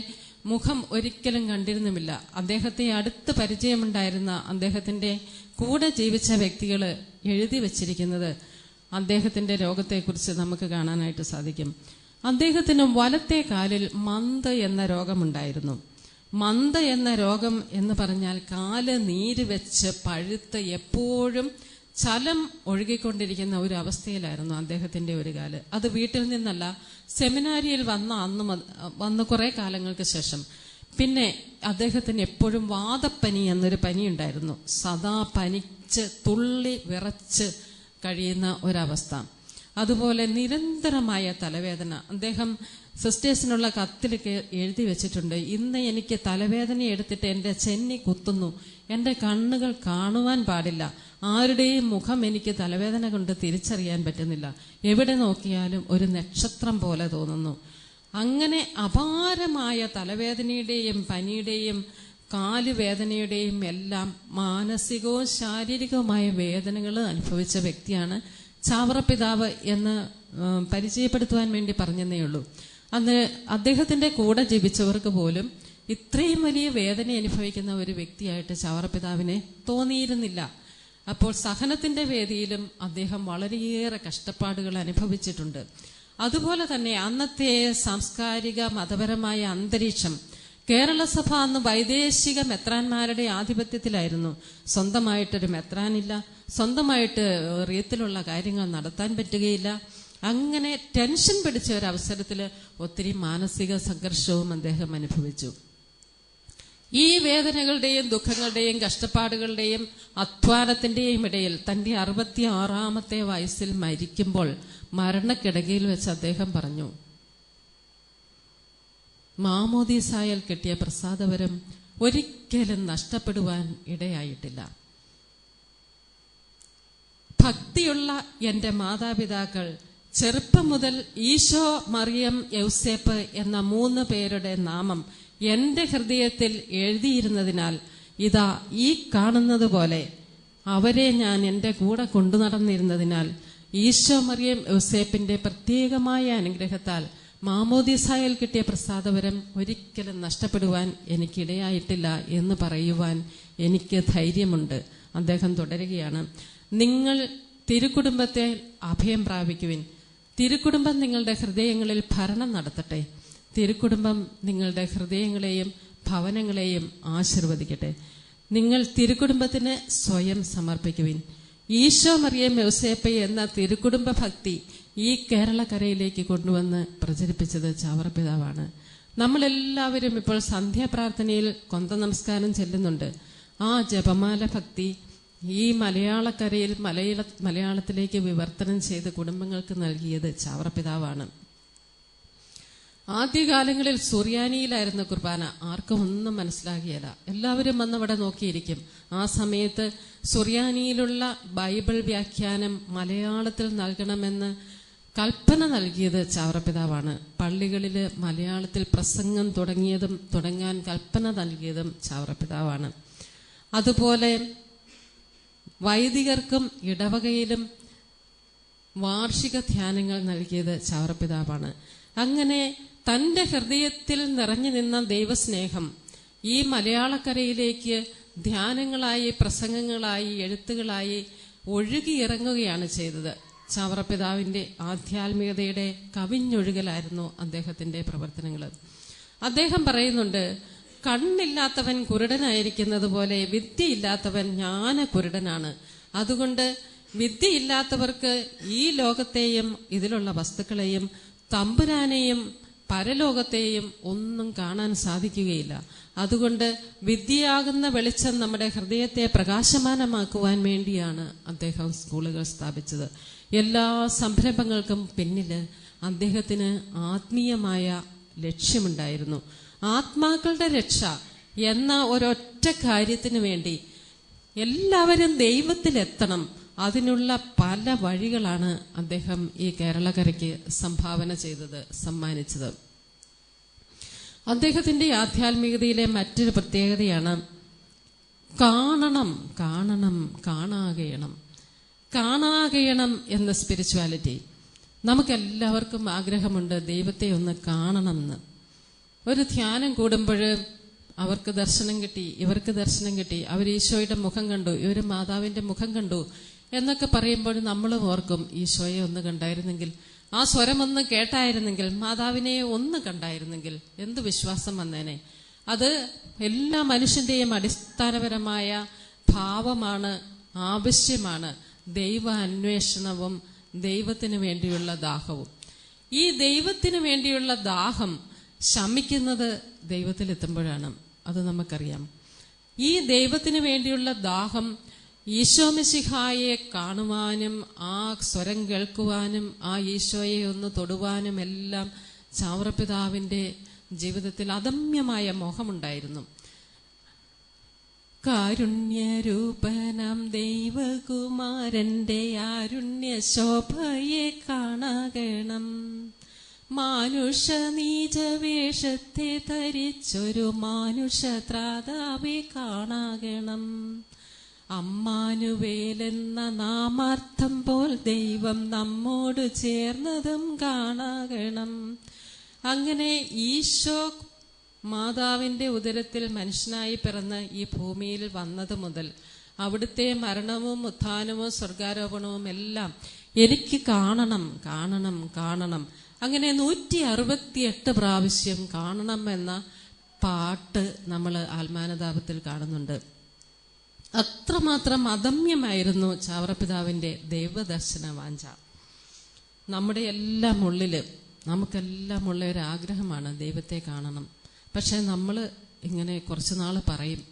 A: മുഖം ഒരിക്കലും കണ്ടിരുന്നുമില്ല. അദ്ദേഹത്തെ അടുത്ത് പരിചയമുണ്ടായിരുന്ന അദ്ദേഹത്തിന്റെ കൂടെ ജീവിച്ച വ്യക്തികൾ എഴുതി വച്ചിരിക്കുന്നത് അദ്ദേഹത്തിന്റെ രോഗത്തെക്കുറിച്ച് നമുക്ക് കാണാനായിട്ട് സാധിക്കും. അദ്ദേഹത്തിന് വലത്തെ കാലിൽ മന്ത് എന്ന രോഗമുണ്ടായിരുന്നു. മന്ത് എന്ന രോഗം എന്ന് പറഞ്ഞാൽ കാല് നീര് വെച്ച് പഴുത്ത് എപ്പോഴും ചലം ഒഴുകിക്കൊണ്ടിരിക്കുന്ന ഒരു അവസ്ഥയിലായിരുന്നു അദ്ദേഹത്തിന്റെ ഒരു കാല്. അത് വീട്ടിൽ നിന്നല്ല, സെമിനാരിയിൽ വന്ന കുറെ കാലങ്ങൾക്ക് ശേഷം പിന്നെ അദ്ദേഹത്തിന് എപ്പോഴും വാദപ്പനി എന്നൊരു പനി ഉണ്ടായിരുന്നു. സദാ പനിച്ച് തുള്ളി വിറച്ച് കഴിയുന്ന ഒരവസ്ഥ. അതുപോലെ നിരന്തരമായ തലവേദന. അദ്ദേഹം സിസ്റ്റേഴ്സിനുള്ള കത്തിലൊക്കെ എഴുതി വെച്ചിട്ടുണ്ട്, ഇന്ന് എനിക്ക് തലവേദന എടുത്തിട്ട് എൻ്റെ ചെന്നി കുത്തുന്നു, എൻ്റെ കണ്ണുകൾ കാണുവാൻ പാടില്ല, ആരുടെയും മുഖം എനിക്ക് തലവേദന കൊണ്ട് തിരിച്ചറിയാൻ പറ്റുന്നില്ല, എവിടെ നോക്കിയാലും ഒരു നക്ഷത്രം പോലെ തോന്നുന്നു. അങ്ങനെ അപാരമായ തലവേദനയുടെയും പനിയുടെയും കാലുവേദനയുടെയും എല്ലാം മാനസികവും ശാരീരികവുമായ വേദനകൾ അനുഭവിച്ച വ്യക്തിയാണ് ചാവറപിതാവ് എന്ന് പരിചയപ്പെടുത്തുവാൻ വേണ്ടി പറഞ്ഞതേ ഉള്ളൂ. അന്ന് അദ്ദേഹത്തിന്റെ കൂടെ ജീവിച്ചവർക്ക് പോലും ഇത്രയും വലിയ വേദന അനുഭവിക്കുന്ന ഒരു വ്യക്തിയായിട്ട് ചാവറപിതാവിനെ തോന്നിയിരുന്നില്ല. അപ്പോൾ സഹനത്തിന്റെ വേദിയിലും അദ്ദേഹം വളരെയേറെ കഷ്ടപ്പാടുകൾ അനുഭവിച്ചിട്ടുണ്ട്. അതുപോലെ തന്നെ അന്നത്തെ സാംസ്കാരിക മതപരമായ അന്തരീക്ഷം, കേരള സഭ അന്ന് വൈദേശിക മെത്രാന്മാരുടെ ആധിപത്യത്തിലായിരുന്നു. സ്വന്തമായിട്ടൊരു മെത്രാനില്ല, സ്വന്തമായിട്ട് റീത്തിലുള്ള കാര്യങ്ങൾ നടത്താൻ പറ്റുകയില്ല. അങ്ങനെ ടെൻഷൻ പിടിച്ച ഒരു അവസരത്തിൽ ഒത്തിരി മാനസിക സംഘർഷവും അദ്ദേഹം അനുഭവിച്ചു. ഈ വേദനകളുടെയും ദുഃഖങ്ങളുടെയും കഷ്ടപ്പാടുകളുടെയും അധ്വാനത്തിന്റെയും ഇടയിൽ തന്റെ 66-ാമത്തെ വയസ്സിൽ മരിക്കുമ്പോൾ മരണക്കിടകയിൽ വെച്ച് അദ്ദേഹം പറഞ്ഞു, മാമോദീസായാൽ കിട്ടിയ പ്രസാദവരം ഒരിക്കലും നഷ്ടപ്പെടുവാൻ ഇടയായിട്ടില്ല. ഭക്തിയുള്ള എന്റെ മാതാപിതാക്കൾ ചെറുപ്പം മുതൽ ഈശോ, മറിയം, യൗസേപ്പ് എന്ന 3 പേരുടെ നാമം എന്റെ ഹൃദയത്തിൽ എഴുതിയിരുന്നതിനാൽ ഇതാ ഈ കാണുന്നത് പോലെ അവരെ ഞാൻ എന്റെ കൂടെ കൊണ്ടു നടന്നിരുന്നതിനാൽ ഈശോ, മറിയം, യൗസേപ്പിന്റെ പ്രത്യേകമായ അനുഗ്രഹത്താൽ മാമോദീസായാൽ കിട്ടിയ പ്രസാദവരം ഒരിക്കലും നഷ്ടപ്പെടുവാൻ എനിക്കിടയായിട്ടില്ല എന്ന് പറയുവാൻ എനിക്ക് ധൈര്യമുണ്ട്. അദ്ദേഹം തുടരുകയാണ്, നിങ്ങൾ തിരുക്കുടുംബത്തെ അഭയം പ്രാപിക്കുവിൻ. തിരുക്കുടുംബം നിങ്ങളുടെ ഹൃദയങ്ങളിൽ ഭരണം നടത്തട്ടെ. തിരുക്കുടുംബം നിങ്ങളുടെ ഹൃദയങ്ങളെയും ഭവനങ്ങളെയും ആശീർവദിക്കട്ടെ. നിങ്ങൾ തിരുക്കുടുംബത്തിന് സ്വയം സമർപ്പിക്കുവിൻ. ഈശോ, മറിയം, യൗസേപ്പ് എന്ന തിരുക്കുടുംബ ഭക്തി ഈ കേരളക്കരയിലേക്ക് കൊണ്ടുവന്ന് പ്രചരിപ്പിച്ചത് ചാവറപിതാവാണ്. നമ്മളെല്ലാവരും ഇപ്പോൾ സന്ധ്യാപ്രാർത്ഥനയിൽ കൊന്ത നമസ്കാരം ചെല്ലുന്നുണ്ട്. ആ ജപമാല ഭക്തി ഈ മലയാളക്കരയിൽ മലയാളത്തിലേക്ക് വിവർത്തനം ചെയ്ത് കുടുംബങ്ങൾക്ക് നൽകിയത് ചാവറപിതാവാണ്. ആദ്യകാലങ്ങളിൽ സുറിയാനിയിലായിരുന്നു കുർബാന. ആർക്കും ഒന്നും മനസ്സിലാകിയല്ല. എല്ലാവരും വന്നവിടെ നോക്കിയിരിക്കും. ആ സമയത്ത് സുറിയാനിയിലുള്ള ബൈബിൾ വ്യാഖ്യാനം മലയാളത്തിൽ നൽകണമെന്ന് കൽപ്പന നൽകിയത് ചാവറപിതാവാണ്. പള്ളികളിൽ മലയാളത്തിൽ പ്രസംഗം തുടങ്ങാൻ കൽപ്പന നൽകിയതും ചാവറപിതാവാണ്. അതുപോലെ വൈദികർക്കും ഇടവകയിലും വാർഷിക ധ്യാനങ്ങൾ നൽകിയത് ചാവറപിതാവാണ്. അങ്ങനെ തന്റെ ഹൃദയത്തിൽ നിറഞ്ഞു നിന്ന ദൈവസ്നേഹം ഈ മലയാളക്കരയിലേക്ക് ധ്യാനങ്ങളായി, പ്രസംഗങ്ങളായി, എഴുത്തുകളായി ഒഴുകിയിറങ്ങുകയാണ് ചെയ്തത്. ചാവറപിതാവിന്റെ ആധ്യാത്മികതയുടെ കവിഞ്ഞൊഴുകലായിരുന്നു അദ്ദേഹത്തിന്റെ പ്രവർത്തനങ്ങൾ. അദ്ദേഹം പറയുന്നുണ്ട്, കണ്ണില്ലാത്തവൻ കുരുടനായിരിക്കുന്നത് പോലെ വിദ്യയില്ലാത്തവൻ ജ്ഞാനകുരുടനാണ്. അതുകൊണ്ട് വിദ്യയില്ലാത്തവർക്ക് ഈ ലോകത്തെയും ഇതിലുള്ള വസ്തുക്കളെയും തമ്പുരാനെയും പരലോകത്തെയും ഒന്നും കാണാൻ സാധിക്കുകയില്ല. അതുകൊണ്ട് വിദ്യയാകുന്ന വെളിച്ചം നമ്മുടെ ഹൃദയത്തെ പ്രകാശമാനമാക്കുവാൻ വേണ്ടിയാണ് അദ്ദേഹം സ്കൂളുകൾ സ്ഥാപിച്ചത്. എല്ലാ സംരംഭങ്ങൾക്കും പിന്നില് അദ്ദേഹത്തിന് ആത്മീയമായ ലക്ഷ്യമുണ്ടായിരുന്നു. ആത്മാക്കളുടെ രക്ഷ എന്ന ഒരൊറ്റ കാര്യത്തിനു വേണ്ടി എല്ലാവരും ദൈവത്തിലെത്തണം. അതിനുള്ള പല വഴികളാണ് അദ്ദേഹം ഈ കേരളക്കരയ്ക്ക് സംഭാവന ചെയ്തത്, സമ്മാനിച്ചത്. അദ്ദേഹത്തിന്റെ ആധ്യാത്മികതയിലെ മറ്റൊരു പ്രത്യേകതയാണ് കാണണം, കാണണം, കാണാകണം. കാണാകണം എന്ന സ്പിരിച്വാലിറ്റി. നമുക്കെല്ലാവർക്കും ആഗ്രഹമുണ്ട് ദൈവത്തെ ഒന്ന് കാണണം എന്ന്. ഒരു ധ്യാനം കൂടുമ്പോൾ അവർക്ക് ദർശനം കിട്ടി, ഇവർക്ക് ദർശനം കിട്ടി, അവർ ഈശോയുടെ മുഖം കണ്ടു, ഇവർ മാതാവിന്റെ മുഖം കണ്ടു എന്നൊക്കെ പറയുമ്പോൾ നമ്മൾ ഓർക്കും, ഈശോയെ ഒന്ന് കണ്ടായിരുന്നെങ്കിൽ, ആ സ്വരം ഒന്ന് കേട്ടായിരുന്നെങ്കിൽ, മാതാവിനെ ഒന്ന് കണ്ടായിരുന്നെങ്കിൽ എന്ത് വിശ്വാസം വന്നേനെ. അത് എല്ലാ മനുഷ്യന്റെയും അടിസ്ഥാനപരമായ ഭാവമാണ്, ആവശ്യമാണ്. ദൈവ അന്വേഷണവും ദൈവത്തിന് വേണ്ടിയുള്ള ദാഹവും. ഈ ദൈവത്തിന് വേണ്ടിയുള്ള ദാഹം ശമിക്കുന്നത് ദൈവത്തിലെത്തുമ്പോഴാണ്. അത് നമുക്കറിയാം. ഈ ദൈവത്തിന് വേണ്ടിയുള്ള ദാഹം ഈശോ മിശിഹായെ കാണുവാനും ആ സ്വരം കേൾക്കുവാനും ആ ഈശോയെ ഒന്ന് തൊടുവാനും എല്ലാം ചാവറപിതാവിന്റെ ജീവിതത്തിൽ അദമ്യമായ മോഹമുണ്ടായിരുന്നു. കാരുണ്യരൂപനാം ദൈവകുമാരന്റെ ആരുണ്യ ശോഭയെ കാണാകണം. മാനുഷ നീചവേഷത്തെ ധരിച്ചൊരു മാനുഷത്രാതാവെ കാണാകണം. അമ്മാനുവേലെന്ന നാമാർത്ഥം പോൽ ദൈവം നമ്മോട് ചേർന്നതും കാണാകണം. അങ്ങനെ ഈശോ മാതാവിന്റെ ഉദരത്തിൽ മനുഷ്യനായി പിറന്ന് ഈ ഭൂമിയിൽ വന്നത് മുതൽ അവിടുത്തെ മരണവും ഉത്ഥാനവും സ്വർഗാരോപണവും എല്ലാം എനിക്ക് കാണണം, കാണണം, കാണണം. അങ്ങനെ 168 പ്രാവശ്യം കാണണം എന്ന പാട്ട് നമ്മൾ ആത്മാനുതാപത്തിൽ കാണുന്നുണ്ട്. അത്രമാത്രം അദമ്യമായിരുന്നു ചാവറപ്പിതാവിൻ്റെ ദൈവദർശന വാഞ്ച. നമ്മുടെ എല്ലാം ഉള്ളിൽ, നമുക്കെല്ലാം ഉള്ള ഒരു ആഗ്രഹമാണ് ദൈവത്തെ കാണണം. പക്ഷെ നമ്മൾ ഇങ്ങനെ കുറച്ച് നാൾ പറയും,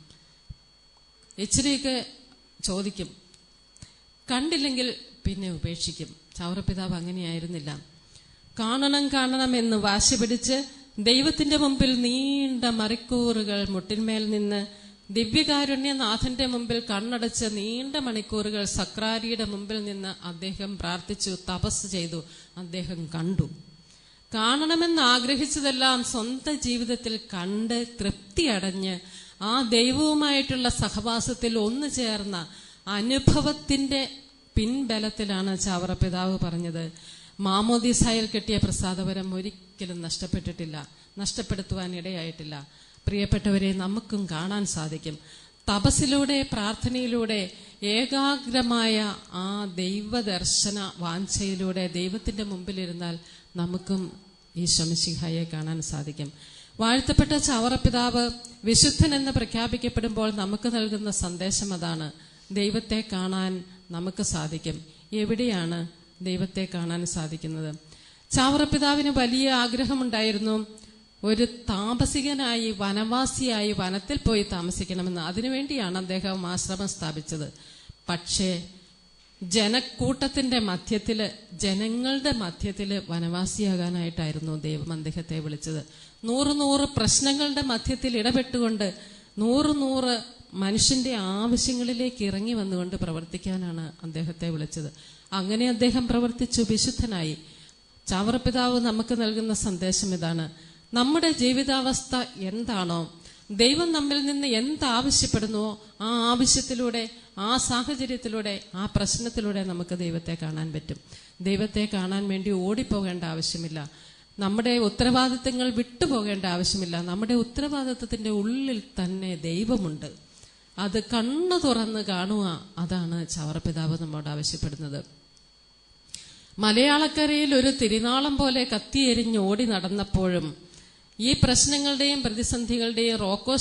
A: ഇച്ചിരിയൊക്കെ ചോദിക്കും, കണ്ടില്ലെങ്കിൽ പിന്നെ ഉപേക്ഷിക്കും. ചാവറപ്പിതാവ് അങ്ങനെയായിരുന്നില്ല. കാണണം എന്ന് വാശി പിടിച്ച് ദൈവത്തിന്റെ മുമ്പിൽ നീണ്ട മണിക്കൂറുകൾ മുട്ടിന്മേൽ നിന്ന്, ദിവ്യകാരുണ്യനാഥന്റെ മുമ്പിൽ കണ്ണടച്ച് നീണ്ട മണിക്കൂറുകൾ സക്രാരിയുടെ മുമ്പിൽ നിന്ന് അദ്ദേഹം പ്രാർത്ഥിച്ചു, തപസ് ചെയ്തു. അദ്ദേഹം കണ്ടു. കാണണമെന്ന് ആഗ്രഹിച്ചതെല്ലാം സ്വന്തം ജീവിതത്തിൽ കണ്ട് തൃപ്തിയടഞ്ഞ് ആ ദൈവവുമായിട്ടുള്ള സഹവാസത്തിൽ ഒന്നു ചേർന്ന അനുഭവത്തിന്റെ പിൻബലത്തിലാണ് ചാവറപ്പിതാവ് പറഞ്ഞത്, മാമോദീസായിൽ കിട്ടിയ പ്രസാദവരം ഒരിക്കലും നഷ്ടപ്പെട്ടിട്ടില്ല, നഷ്ടപ്പെടുത്തുവാൻ ഇടയായിട്ടില്ല. പ്രിയപ്പെട്ടവരെ, നമുക്കും കാണാൻ സാധിക്കും. തപസ്സിലൂടെ, പ്രാർത്ഥനയിലൂടെ, ഏകാഗ്രമായ ആ ദൈവദർശന വാഞ്ചയിലൂടെ ദൈവത്തിന്റെ മുമ്പിലിരുന്നാൽ നമുക്കും ഈശോ മിശിഹായെ കാണാൻ സാധിക്കും. വാഴ്ത്തപ്പെട്ട ചാവറപ്പിതാവ് വിശുദ്ധൻ എന്ന് പ്രഖ്യാപിക്കപ്പെടുമ്പോൾ നമുക്ക് നൽകുന്ന സന്ദേശം അതാണ്. ദൈവത്തെ കാണാൻ നമുക്ക് സാധിക്കും. എവിടെയാണ് ദൈവത്തെ കാണാൻ സാധിക്കുന്നത്? ചാവറപ്പിതാവിന് വലിയ ആഗ്രഹമുണ്ടായിരുന്നു ഒരു താമസികനായി, വനവാസിയായി വനത്തിൽ പോയി താമസിക്കണമെന്ന്. അതിനുവേണ്ടിയാണ് അദ്ദേഹം ആശ്രമം സ്ഥാപിച്ചത്. പക്ഷേ ജനക്കൂട്ടത്തിന്റെ മധ്യത്തില്, ജനങ്ങളുടെ മധ്യത്തില് വനവാസിയാകാനായിട്ടായിരുന്നു ദൈവം അദ്ദേഹത്തെ വിളിച്ചത്. 100 പ്രശ്നങ്ങളുടെ മധ്യത്തിൽ ഇടപെട്ടുകൊണ്ട് 100 മനുഷ്യന്റെ ആവശ്യങ്ങളിലേക്ക് ഇറങ്ങി വന്നുകൊണ്ട് പ്രവർത്തിക്കാനാണ് അദ്ദേഹത്തെ വിളിച്ചത്. അങ്ങനെ അദ്ദേഹം പ്രവർത്തിച്ചു, വിശുദ്ധനായി. ചാവറപ്പിതാവ് നമുക്ക് നൽകുന്ന സന്ദേശം ഇതാണ്: നമ്മുടെ ജീവിതാവസ്ഥ എന്താണോ, ദൈവം നമ്മിൽ നിന്ന് എന്താവശ്യപ്പെടുന്നുവോ ആ ആവശ്യത്തിലൂടെ, ആ സാഹചര്യത്തിലൂടെ, ആ പ്രശ്നത്തിലൂടെ നമുക്ക് ദൈവത്തെ കാണാൻ പറ്റും. ദൈവത്തെ കാണാൻ വേണ്ടി ഓടിപ്പോകേണ്ട ആവശ്യമില്ല. നമ്മുടെ ഉത്തരവാദിത്തങ്ങൾ വിട്ടുപോകേണ്ട ആവശ്യമില്ല. നമ്മുടെ ഉത്തരവാദിത്തത്തിന്റെ ഉള്ളിൽ തന്നെ ദൈവമുണ്ട്. അത് കണ്ണു തുറന്ന് കാണുക, അതാണ് ചാവറപ്പിതാവ് നമ്മോട് ആവശ്യപ്പെടുന്നത്. മലയാളക്കരയിൽ ഒരു തിരുനാളം പോലെ കത്തിയെരിഞ്ഞ് ഓടി നടന്നപ്പോഴും, ഈ പ്രശ്നങ്ങളുടെയും പ്രതിസന്ധികളുടെയും റോക്കോ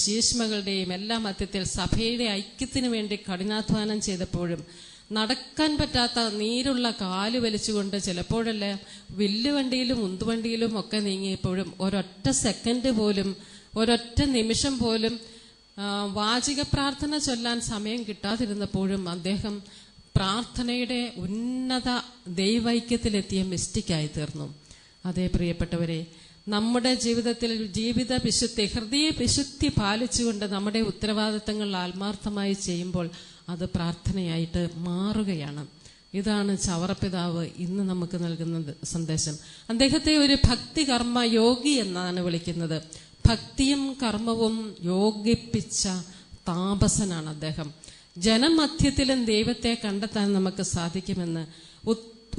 A: ശീഷ്മകളുടെയും എല്ലാം മധ്യത്തിൽ സഭയുടെ ഐക്യത്തിന് വേണ്ടി കഠിനാധ്വാനം ചെയ്തപ്പോഴും, നടക്കാൻ പറ്റാത്ത നീരുള്ള കാല് വലിച്ചുകൊണ്ട് ചിലപ്പോഴെല്ലാം വില്ലുവണ്ടിയിലും ഉന്തുവണ്ടിയിലും ഒക്കെ നീങ്ങിയപ്പോഴും, ഒരൊറ്റ സെക്കൻഡ് പോലും, ഒരൊറ്റ നിമിഷം പോലും വാചിക പ്രാർത്ഥന ചൊല്ലാൻ സമയം കിട്ടാതിരുന്നപ്പോഴും അദ്ദേഹം പ്രാർത്ഥനയുടെ ഉന്നത ദൈവൈക്യത്തിലെത്തിയ മിസ്റ്റിക്കായി തീർന്നു. അതേ പ്രിയപ്പെട്ടവരെ, നമ്മുടെ ജീവിതത്തിൽ ജീവിത വിശുദ്ധി, ഹൃദയ വിശുദ്ധി പാലിച്ചുകൊണ്ട് നമ്മുടെ ഉത്തരവാദിത്തങ്ങൾ ആത്മാർത്ഥമായി ചെയ്യുമ്പോൾ അത് പ്രാർത്ഥനയായിട്ട് മാറുകയാണ്. ഇതാണ് ചാവറപ്പിതാവ് ഇന്ന് നമുക്ക് നൽകുന്ന സന്ദേശം. അദ്ദേഹത്തെ ഒരു ഭക്തി കർമ്മ യോഗി എന്നാണ് വിളിക്കുന്നത്. ഭക്തിയും കർമ്മവും യോഗിപ്പിച്ച താപസനാണ് അദ്ദേഹം. ജനമധ്യത്തിലും ദൈവത്തെ കണ്ടെത്താൻ നമുക്ക് സാധിക്കുമെന്ന്,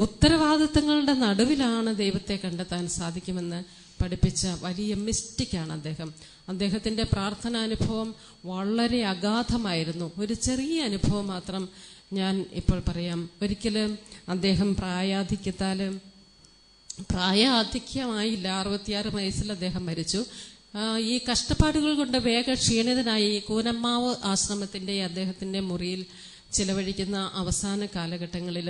A: ഉത്തരവാദിത്തങ്ങളുടെ നടുവിലാണ് ദൈവത്തെ കണ്ടെത്താൻ സാധിക്കുമെന്ന് പഠിപ്പിച്ച വലിയ മിസ്റ്റിക്കാണ് അദ്ദേഹം. അദ്ദേഹത്തിന്റെ പ്രാർത്ഥനാനുഭവം വളരെ അഗാധമായിരുന്നു. ഒരു ചെറിയ അനുഭവം മാത്രം ഞാൻ ഇപ്പോൾ പറയാം. ഒരിക്കലും അദ്ദേഹം പ്രായാധിക്യമായില്ല, 66 വയസ്സിൽ അദ്ദേഹം മരിച്ചു. ഈ കഷ്ടപ്പാടുകൾ കൊണ്ട് വേഗ ക്ഷീണിതനായി കൂനമ്മാവ് ആശ്രമത്തിന്റെ അദ്ദേഹത്തിന്റെ മുറിയിൽ ചിലവഴിക്കുന്ന അവസാന കാലഘട്ടങ്ങളിൽ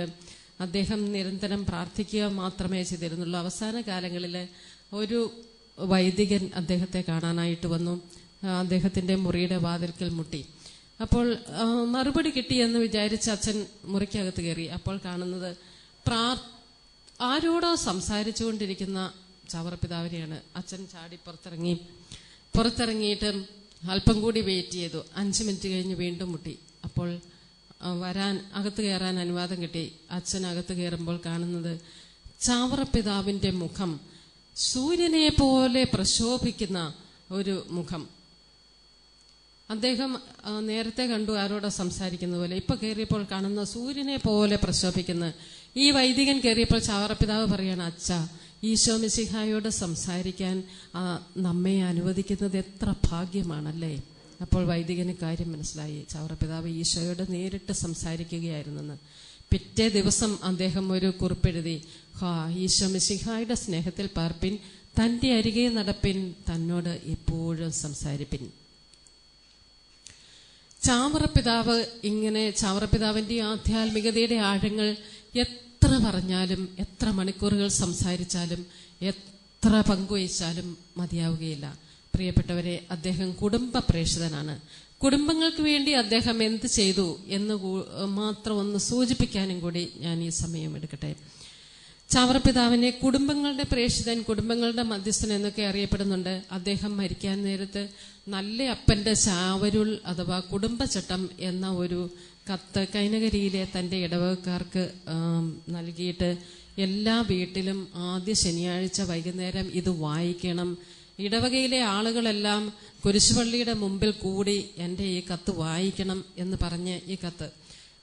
A: അദ്ദേഹം നിരന്തരം പ്രാർത്ഥിക്കുക മാത്രമേ ചെയ്തിരുന്നുള്ളൂ. അവസാന കാലങ്ങളിൽ ഒരു വൈദികൻ അദ്ദേഹത്തെ കാണാനായിട്ട് വന്നു. അദ്ദേഹത്തിന്റെ മുറിയുടെ വാതിൽക്കൽ മുട്ടി. അപ്പോൾ മറുപടി കിട്ടിയെന്ന് വിചാരിച്ച് അച്ഛൻ മുറിക്കകത്ത് കയറി. അപ്പോൾ കാണുന്നത് ആരോടോ സംസാരിച്ചുകൊണ്ടിരിക്കുന്ന ചാവറപ്പിതാവിനെയാണ്. അച്ഛൻ ചാടി പുറത്തിറങ്ങിയിട്ട് അല്പം കൂടി വെയിറ്റ് ചെയ്തു. 5 മിനിറ്റ് കഴിഞ്ഞ് വീണ്ടും മുട്ടി. അപ്പോൾ അകത്ത് കയറാൻ അനുവാദം കിട്ടി. അച്ഛൻ അകത്ത് കയറുമ്പോൾ കാണുന്നത് ചാവറപ്പിതാവിന്റെ മുഖം സൂര്യനെ പോലെ പ്രശോഭിക്കുന്ന ഒരു മുഖം. അദ്ദേഹം നേരത്തെ കണ്ടു ആരോടോ സംസാരിക്കുന്ന പോലെ, ഇപ്പൊ കയറിയപ്പോൾ കാണുന്ന സൂര്യനെ പോലെ പ്രശോഭിക്കുന്ന ഈ വൈദികൻ കയറിയപ്പോൾ ചാവറപ്പിതാവ് പറയാണ്, അച്ഛാ, ഈശോ മിശിഹായോട് സംസാരിക്കാൻ നമ്മെ അനുവദിക്കുന്നത് എത്ര ഭാഗ്യമാണല്ലേ. അപ്പോൾ വൈദികന് കാര്യം മനസ്സിലായി. ചാവറപ്പിതാവ് ഈശോയോട് നേരിട്ട് സംസാരിക്കുകയായിരുന്നെന്ന്. പിറ്റേ ദിവസം അദ്ദേഹം ഒരു കുറിപ്പെഴുതി, ഈശോ മിശിഹായുടെ സ്നേഹത്തിൽ പാർപ്പിൻ, തന്റെ അരികെ നടപ്പിൻ, തന്നോട് എപ്പോഴും സംസാരിപ്പിൻ. ചാവറപ്പിതാവ് ഇങ്ങനെ ചാവറപ്പിതാവിന്റെ ആധ്യാത്മികതയുടെ ആഴങ്ങൾ എത്ര പറഞ്ഞാലും, എത്ര മണിക്കൂറുകൾ സംസാരിച്ചാലും, എത്ര പങ്കുവച്ചാലും മതിയാവുകയില്ല. പ്രിയപ്പെട്ടവരെ, അദ്ദേഹം കുടുംബ പ്രേക്ഷിതനാണ്. കുടുംബങ്ങൾക്ക് വേണ്ടി അദ്ദേഹം എന്ത് ചെയ്തു എന്ന് മാത്രം ഒന്ന് സൂചിപ്പിക്കാനും കൂടി ഞാൻ ഈ സമയം എടുക്കട്ടെ. ചാവറപ്പിതാവിനെ കുടുംബങ്ങളുടെ പ്രേക്ഷിതൻ, കുടുംബങ്ങളുടെ മധ്യസ്ഥൻ എന്നൊക്കെ അറിയപ്പെടുന്നുണ്ട്. അദ്ദേഹം മരിക്കാൻ നേരത്ത് നല്ല അപ്പന്റെ ചാവരുൾ അഥവാ കുടുംബചട്ടം എന്ന ഒരു കത്ത് കൈനകരിയിലെ തന്റെ ഇടവകക്കാർക്ക് നൽകിയിട്ട് എല്ലാ വീട്ടിലും ആദ്യ ശനിയാഴ്ച വൈകുന്നേരം ഇത് വായിക്കണം, ഇടവകയിലെ ആളുകളെല്ലാം കുരിശുപള്ളിയുടെ മുമ്പിൽ കൂടി എൻ്റെ ഈ കത്ത് വായിക്കണം എന്ന് പറഞ്ഞ് ഈ കത്ത്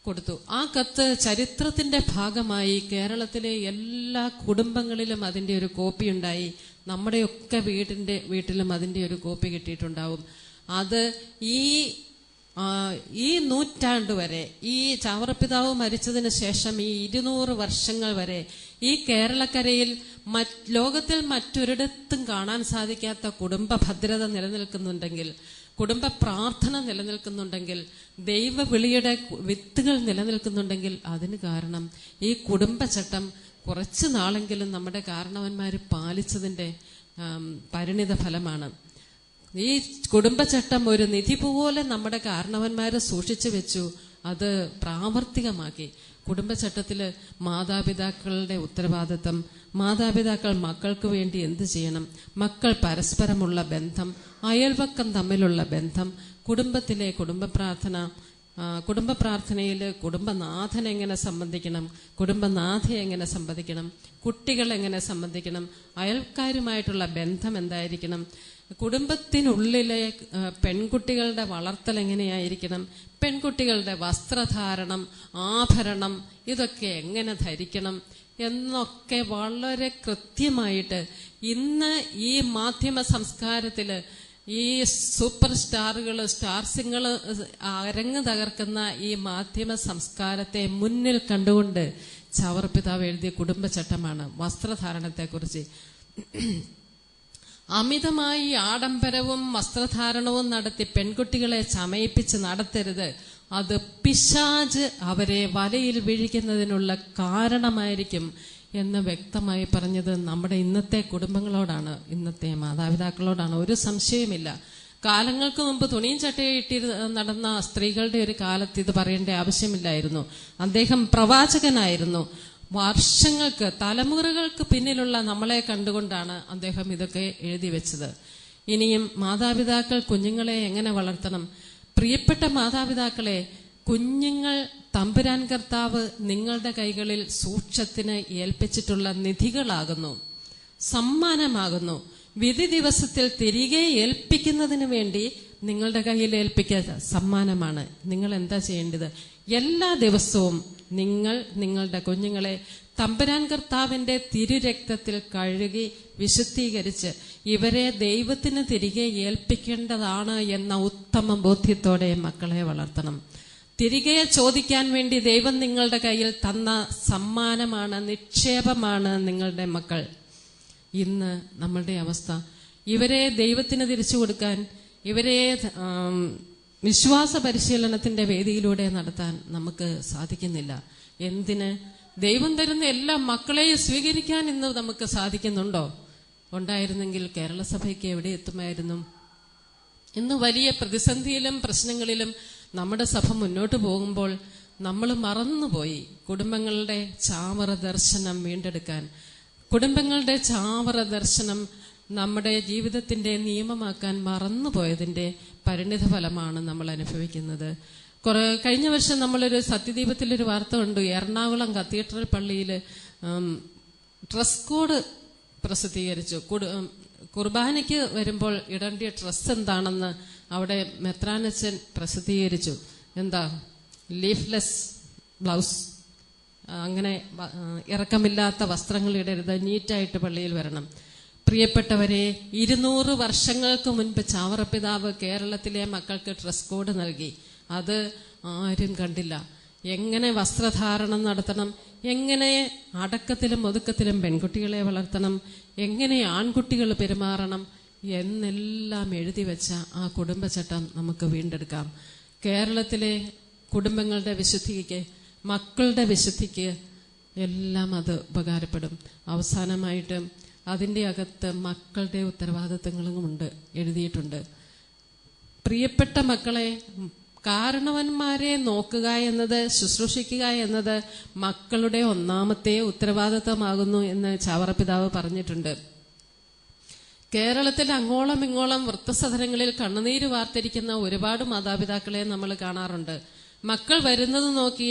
A: കൊടുത്തു. ആ കത്ത് ചരിത്രത്തിന്റെ ഭാഗമായി കേരളത്തിലെ എല്ലാ കുടുംബങ്ങളിലും അതിന്റെ ഒരു കോപ്പി ഉണ്ടായി. നമ്മുടെയൊക്കെ വീട്ടിലും അതിന്റെ ഒരു കോപ്പി കിട്ടിയിട്ടുണ്ടാവും. അത് ഈ നൂറ്റാണ്ട് വരെ, ഈ ചാവറപ്പിതാവ് മരിച്ചതിന് ശേഷം ഈ 200 വർഷങ്ങൾ വരെ ഈ കേരളക്കരയിൽ ലോകത്തിൽ മറ്റൊരിടത്തും കാണാൻ സാധിക്കാത്ത കുടുംബ ഭദ്രത നിലനിൽക്കുന്നുണ്ടെങ്കിൽ, കുടുംബ പ്രാർത്ഥന നിലനിൽക്കുന്നുണ്ടെങ്കിൽ, ദൈവവിളിയുടെ വിത്തുകൾ നിലനിൽക്കുന്നുണ്ടെങ്കിൽ അതിന് കാരണം ഈ കുടുംബചട്ടം കുറച്ചു നാളെങ്കിലും നമ്മുടെ കാരണവന്മാര് പാലിച്ചതിന്റെ പരിണിത ഫലമാണ്. ഈ കുടുംബചട്ടം ഒരു നിധി പോലെ നമ്മുടെ കാരണവന്മാര് സൂക്ഷിച്ചു വെച്ചു, അത് പ്രാവർത്തികമാക്കി. കുടുംബചട്ടത്തില് മാതാപിതാക്കളുടെ ഉത്തരവാദിത്തം, മാതാപിതാക്കൾ മക്കൾക്ക് വേണ്ടി എന്ത് ചെയ്യണം, മക്കൾ പരസ്പരമുള്ള ബന്ധം, അയൽവക്കം തമ്മിലുള്ള ബന്ധം, കുടുംബത്തിലെ കുടുംബ പ്രാർത്ഥനയിൽ കുടുംബനാഥൻ എങ്ങനെ സംബന്ധിക്കണം, കുടുംബനാഥ എങ്ങനെ സംബന്ധിക്കണം, കുട്ടികൾ എങ്ങനെ സംബന്ധിക്കണം, അയൽക്കാരുമായിട്ടുള്ള ബന്ധം എന്തായിരിക്കണം, കുടുംബത്തിനുള്ളിലെ പെൺകുട്ടികളുടെ വളർത്തൽ എങ്ങനെയായിരിക്കണം, പെൺകുട്ടികളുടെ വസ്ത്രധാരണം, ആഭരണം ഇതൊക്കെ എങ്ങനെ ധരിക്കണം എന്നൊക്കെ വളരെ കൃത്യമായിട്ട് ഇന്ന് ഈ മാധ്യമ സംസ്കാരത്തില് ഈ സൂപ്പർ സ്റ്റാർ സിംഗള് അരങ്ങ് തകർക്കുന്ന ഈ മാധ്യമ സംസ്കാരത്തെ മുന്നിൽ കണ്ടുകൊണ്ട് ചാവറപ്പിതാവ് എഴുതിയ കുടുംബചട്ടമാണ് വസ്ത്രധാരണത്തെക്കുറിച്ച്. അമിതമായി ആഡംബരവും വസ്ത്രധാരണവും നടത്തി പെൺകുട്ടികളെ ചമയിപ്പിച്ച് നടത്തരുത്, അത് പിശാച് അവരെ വലയിൽ വീഴിക്കുന്നതിനുള്ള കാരണമായിരിക്കും എന്ന് വ്യക്തമായി പറഞ്ഞത് നമ്മുടെ ഇന്നത്തെ കുടുംബങ്ങളോടാണ്, ഇന്നത്തെ മാതാപിതാക്കളോടാണ്. ഒരു സംശയമില്ല. കാലങ്ങൾക്ക് മുമ്പ് തുണിയും ചട്ടയും ഇട്ടി നടന്ന സ്ത്രീകളുടെ ഒരു കാലത്ത് ഇത് പറയേണ്ട ആവശ്യമില്ലായിരുന്നു. അദ്ദേഹം പ്രവാചകനായിരുന്നു. വർഷങ്ങൾക്ക്, തലമുറകൾക്ക് പിന്നിലുള്ള നമ്മളെ കണ്ടുകൊണ്ടാണ് അദ്ദേഹം ഇതൊക്കെ എഴുതി വെച്ചത്. ഇനിയും മാതാപിതാക്കൾ കുഞ്ഞുങ്ങളെ എങ്ങനെ വളർത്തണം? പ്രിയപ്പെട്ട മാതാപിതാക്കളെ, കുഞ്ഞുങ്ങൾ തമ്പുരാൻ കർത്താവ് നിങ്ങളുടെ കൈകളിൽ സൂക്ഷത്തിന് ഏൽപ്പിച്ചിട്ടുള്ള നിധികളാകുന്നു, സമ്മാനമാകുന്നു. വിധി ദിവസത്തിൽ തിരികെ ഏൽപ്പിക്കുന്നതിന് വേണ്ടി നിങ്ങളുടെ കയ്യിൽ ഏൽപ്പിക്കുക സമ്മാനമാണ്. നിങ്ങൾ എന്താ ചെയ്യേണ്ടത്? എല്ലാ ദിവസവും നിങ്ങൾ നിങ്ങളുടെ കുഞ്ഞുങ്ങളെ തമ്പുരാൻ കർത്താവിന്റെ തിരുരക്തത്തിൽ കഴുകി വിശുദ്ധീകരിച്ച് ഇവരെ ദൈവത്തിന് തിരികെ ഏൽപ്പിക്കേണ്ടതാണ് എന്ന ഉത്തമ ബോധ്യത്തോടെ മക്കളെ വളർത്തണം. തിരികെ ചോദിക്കാൻ വേണ്ടി ദൈവം നിങ്ങളുടെ കയ്യിൽ തന്ന സമ്മാനമാണ്, നിക്ഷേപമാണ് നിങ്ങളുടെ മക്കൾ. ഇന്ന് നമ്മളുടെ അവസ്ഥ, ഇവരെ ദൈവത്തിന് തിരിച്ചു കൊടുക്കാൻ, ഇവരെ വിശ്വാസ പരിശീലനത്തിന്റെ വേദിയിലൂടെ നടത്താൻ നമുക്ക് സാധിക്കുന്നില്ല. എന്തിന്? ദൈവം തരുന്ന എല്ലാ മക്കളെയും സ്വീകരിക്കാൻ ഇന്ന് നമുക്ക് സാധിക്കുന്നുണ്ടോ? ഉണ്ടായിരുന്നെങ്കിൽ കേരള സഭയ്ക്ക് എവിടെ എത്തുമായിരുന്നു? ഇന്ന് വലിയ പ്രതിസന്ധിയിലും പ്രശ്നങ്ങളിലും നമ്മുടെ സഭ മുന്നോട്ട് പോകുമ്പോൾ നമ്മൾ മറന്നുപോയി കുടുംബങ്ങളുടെ ചാവറ ദർശനം വീണ്ടെടുക്കാൻ. കുടുംബങ്ങളുടെ ചാവറ ദർശനം നമ്മുടെ ജീവിതത്തിന്റെ നിയമമാക്കാൻ മറന്നുപോയതിന്റെ പരിണിത ഫലമാണ് നമ്മൾ അനുഭവിക്കുന്നത്. കഴിഞ്ഞ വർഷം നമ്മളൊരു സത്യദീപത്തിലൊരു വാർത്ത കണ്ടു. എറണാകുളം കത്തീഡ്രൽ പള്ളിയിൽ ഡ്രസ് കോഡ് പ്രസിദ്ധീകരിച്ചു. കുർബാനയ്ക്ക് വരുമ്പോൾ ഇടേണ്ട ഡ്രസ് എന്താണെന്ന് അവിടെ മെത്രാനച്ചൻ പ്രസിദ്ധീകരിച്ചു. എന്താ? ലീഫ്ലെസ് ബ്ലൗസ്, അങ്ങനെ ഇറക്കമില്ലാത്ത വസ്ത്രങ്ങൾ ഇടരുത്, നീറ്റായിട്ട് പള്ളിയിൽ വരണം. പ്രിയപ്പെട്ടവരെ, 200 വർഷങ്ങൾക്ക് മുൻപ് ചാവറപ്പിതാവ് കേരളത്തിലെ മക്കൾക്ക് ഡ്രസ് കോഡ് നൽകി. അത് ആരും കണ്ടില്ല. എങ്ങനെ വസ്ത്രധാരണം നടത്തണം, എങ്ങനെ അടക്കത്തിലും ഒതുക്കത്തിലും പെൺകുട്ടികളെ വളർത്തണം, എങ്ങനെ ആൺകുട്ടികൾ പെരുമാറണം എന്നെല്ലാം എഴുതി വെച്ച ആ കുടുംബചട്ടം നമുക്ക് വീണ്ടെടുക്കാം. കേരളത്തിലെ കുടുംബങ്ങളുടെ വിശുദ്ധിക്ക്, മക്കളുടെ വിശുദ്ധിക്ക് എല്ലാം അത് ഉപകാരപ്പെടും. അവസാനമായിട്ട് അതിൻ്റെ അകത്ത് മക്കളുടെ ഉത്തരവാദിത്തങ്ങളുമുണ്ട്, എഴുതിയിട്ടുണ്ട്. പ്രിയപ്പെട്ട മക്കളെ, കാരണവന്മാരെ നോക്കുക എന്നത്, ശുശ്രൂഷിക്കുക എന്നത് മക്കളുടെ ഒന്നാമത്തെ ഉത്തരവാദിത്തമാകുന്നു എന്ന് ചാവറപ്പിതാവ് പറഞ്ഞിട്ടുണ്ട്. കേരളത്തിൽ അങ്ങോളം ഇങ്ങോളം വൃദ്ധസദനങ്ങളിൽ കണ്ണുനീര് വാർത്തിരിക്കുന്ന ഒരുപാട് മാതാപിതാക്കളെ നമ്മൾ കാണാറുണ്ട്. മക്കൾ വരുന്നത് നോക്കി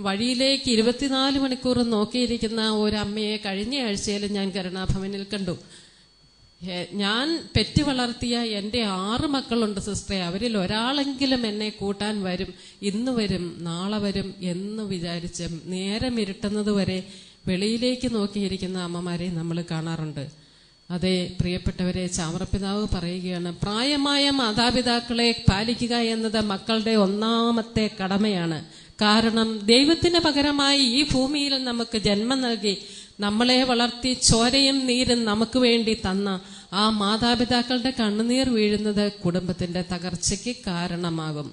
A: വഴിയിലേക്ക് 24 മണിക്കൂർ നോക്കിയിരിക്കുന്ന ഒരമ്മയെ കഴിഞ്ഞ ആഴ്ചയിൽ ഞാൻ കരുണാഭവനിൽ കണ്ടു. ഞാൻ പെറ്റു വളർത്തിയ എൻ്റെ 6 മക്കളുണ്ട് സിസ്റ്ററെ, അവരിൽ ഒരാളെങ്കിലും എന്നെ കൂട്ടാൻ വരും, ഇന്ന് വരും, നാളെ വരും എന്ന് വിചാരിച്ച് നേരം ഇരുട്ടുന്നത് വരെ വെളിയിലേക്ക് നോക്കിയിരിക്കുന്ന അമ്മമാരെ നമ്മൾ കാണാറുണ്ട്. അതെ പ്രിയപ്പെട്ടവരെ, ചാവറപ്പിതാവ് പറയുകയാണ്, പ്രായമായ മാതാപിതാക്കളെ പാലിക്കുക എന്നത് മക്കളുടെ ഒന്നാമത്തെ കടമയാണ്. കാരണം ദൈവത്തിന് പകരമായി ഈ ഭൂമിയിൽ നമുക്ക് ജന്മം നൽകി നമ്മളെ വളർത്തി ചോരയും നീരും നമുക്ക് വേണ്ടി തന്ന ആ മാതാപിതാക്കളുടെ കണ്ണുനീർ വീഴുന്നത് കുടുംബത്തിന്റെ തകർച്ചയ്ക്ക് കാരണമാകും.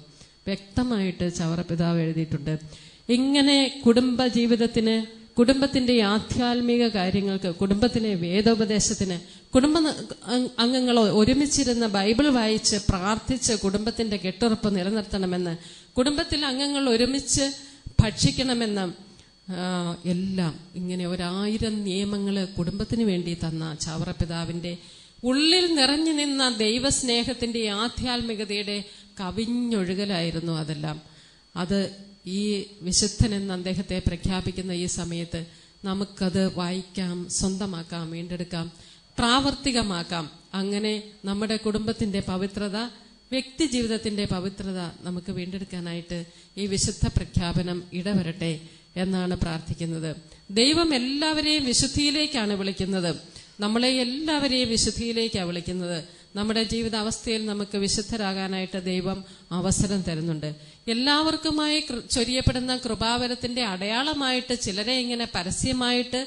A: വ്യക്തമായിട്ട് ചാവറപ്പിതാവ് എഴുതിയിട്ടുണ്ട്. ഇങ്ങനെ കുടുംബ ജീവിതത്തിന്, കുടുംബത്തിന്റെ ആധ്യാത്മിക കാര്യങ്ങൾക്ക്, കുടുംബത്തിലെ വേദോപദേശത്തിന്, കുടുംബ അംഗങ്ങൾ ഒരുമിച്ചിരുന്ന് ബൈബിൾ വായിച്ച് പ്രാർത്ഥിച്ച് കുടുംബത്തിന്റെ കെട്ടുറപ്പ് നിലനിർത്തണമെന്ന്, കുടുംബത്തിൽ അംഗങ്ങൾ ഒരുമിച്ച് ഭക്ഷിക്കണമെന്ന്, എല്ലാം ഇങ്ങനെ 1000 നിയമങ്ങൾ കുടുംബത്തിന് വേണ്ടി തന്ന ചാവറപ്പിതാവിന്റെ ഉള്ളിൽ നിറഞ്ഞു നിന്ന ദൈവസ്നേഹത്തിന്റെ ആധ്യാത്മികതയുടെ കവിഞ്ഞൊഴുകലായിരുന്നു അതെല്ലാം. അത് ഈ വിശുദ്ധൻ എന്ന് അദ്ദേഹത്തെ പ്രഖ്യാപിക്കുന്ന ഈ സമയത്ത് നമുക്കത് വായിക്കാം, സ്വന്തമാക്കാം, വീണ്ടെടുക്കാം, പ്രാവർത്തികമാക്കാം. അങ്ങനെ നമ്മുടെ കുടുംബത്തിന്റെ പവിത്രത, വ്യക്തി ജീവിതത്തിന്റെ പവിത്രത നമുക്ക് വീണ്ടെടുക്കാനായിട്ട് ഈ വിശുദ്ധ പ്രഖ്യാപനം ഇടവരട്ടെ എന്നാണ് പ്രാർത്ഥിക്കുന്നത്. ദൈവം എല്ലാവരെയും വിശുദ്ധിയിലേക്കാണ് വിളിക്കുന്നത്. നമ്മളെ എല്ലാവരെയും വിശുദ്ധിയിലേക്കാണ് വിളിക്കുന്നത്. നമ്മുടെ ജീവിതാവസ്ഥയിൽ നമുക്ക് വിശുദ്ധരാകാനായിട്ട് ദൈവം അവസരം തരുന്നുണ്ട്. എല്ലാവർക്കുമായി ചൊരിയപ്പെടുന്ന കൃപാവരത്തിന്റെ അടയാളമായിട്ട് ചിലരെ ഇങ്ങനെ പരസ്യമായിട്ട്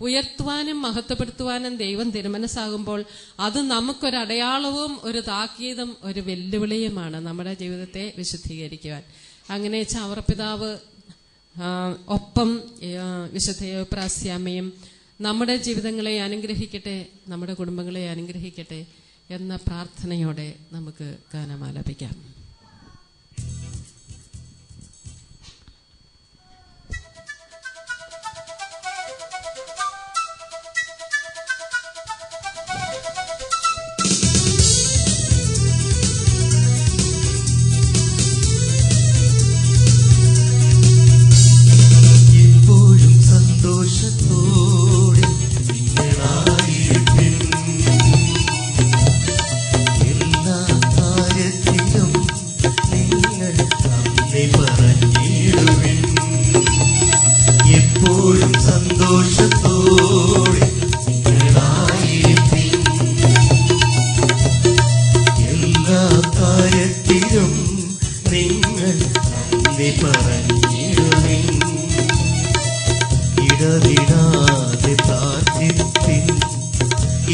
A: ഉയർത്തുവാനും മഹത്വപ്പെടുത്തുവാനും ദൈവം തിരുമനസ്സാകുമ്പോൾ അത് നമുക്കൊരടയാളവും ഒരു താക്കീതും ഒരു വെല്ലുവിളിയുമാണ് നമ്മുടെ ജീവിതത്തെ വിശുദ്ധീകരിക്കുവാൻ. അങ്ങനെ ചാവറപ്പിതാവ് ഒപ്പം വിശുദ്ധ യോപ്രാസ്യാമ്മയും നമ്മുടെ ജീവിതങ്ങളെ അനുഗ്രഹിക്കട്ടെ, നമ്മുടെ കുടുംബങ്ങളെ അനുഗ്രഹിക്കട്ടെ എന്ന പ്രാർത്ഥനയോടെ നമുക്ക് ഗാനം ആലപിക്കാം.
B: ഇടവിടാതെ പ്രാർത്ഥിപ്പിൻ,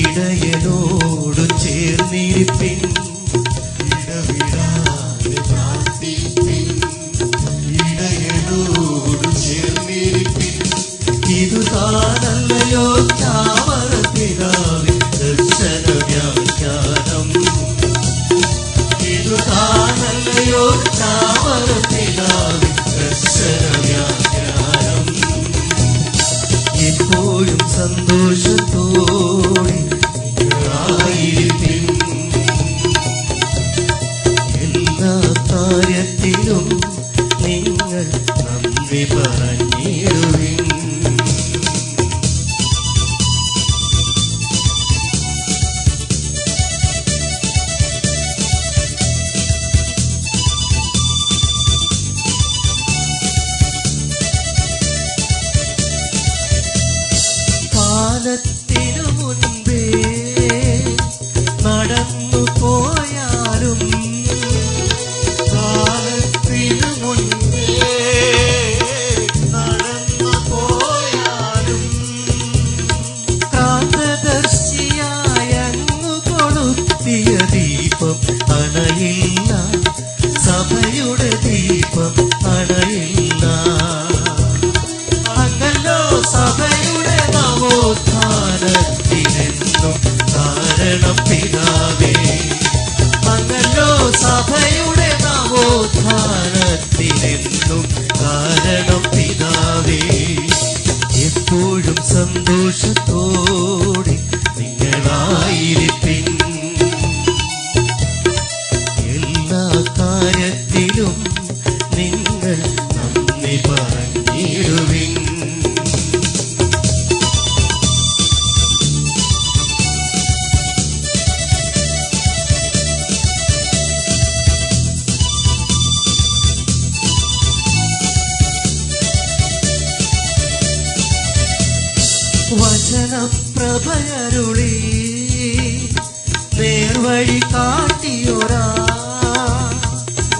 B: ഇടയനോട് ചേർന്നിരിപ്പിൻ. ഇടവിടാതെ പ്രാർത്ഥിപ്പിൻ, ഇടയനോട് ചേർന്നിരിപ്പിൻ. ഇതുതാനല്ലയോ ചാവറപ്പിതാവിൻ ദർശന വ്യാഖ്യാനം. ഇതുതാനല്ലയോ ചാവറപ്പിതാവിൻ ദർശന വ്യാഖ്യാനം. എപ്പോഴും സന്തോഷത്തോടെ ആയിരിക്കും. പ്രഭയരുളി നേർവഴി കാട്ടിയൊരാ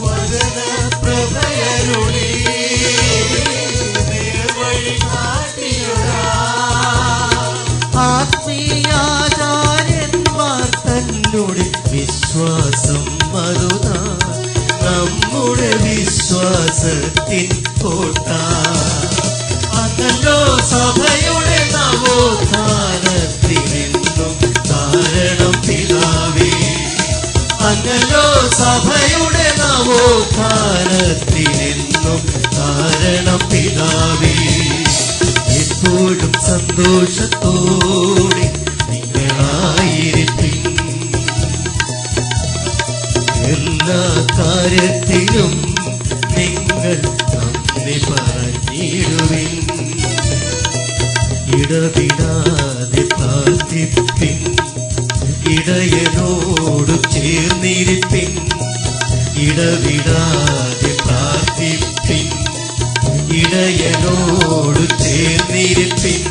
B: വചന പ്രഭയരുളി നേർവഴി കാട്ടിയൊരാ ആത്മീയാചാര്യന്മാർ തന്നോട് വിശ്വാസം മറുതാ നമ്മുടെ വിശ്വാസത്തിൻ കോട്ട അതല്ലോ സഭയുടെ നവോത്ഥാനത്തിനെന്നും കാരണം പിതാവേ അങ്ങല്ലോ സഭയുടെ നവോത്ഥാനത്തിനെന്നും കാരണം പിതാവേ എപ്പോഴും സന്തോഷത്തോടെ നിങ്ങളായിരിക്കും എല്ലാ കാര്യത്തിലും നിങ്ങൾ നന്ദി പറഞ്ഞിടുവിൻ ഇടവിടാതെ പ്രാർത്ഥിപ്പിൻ ഇടയനോട് ചേർന്നിരിപ്പിൻ ഇടവിടാതെ പ്രാർത്ഥിപ്പിൻ ഇടയനോട് ചേർന്നിരിപ്പിൻ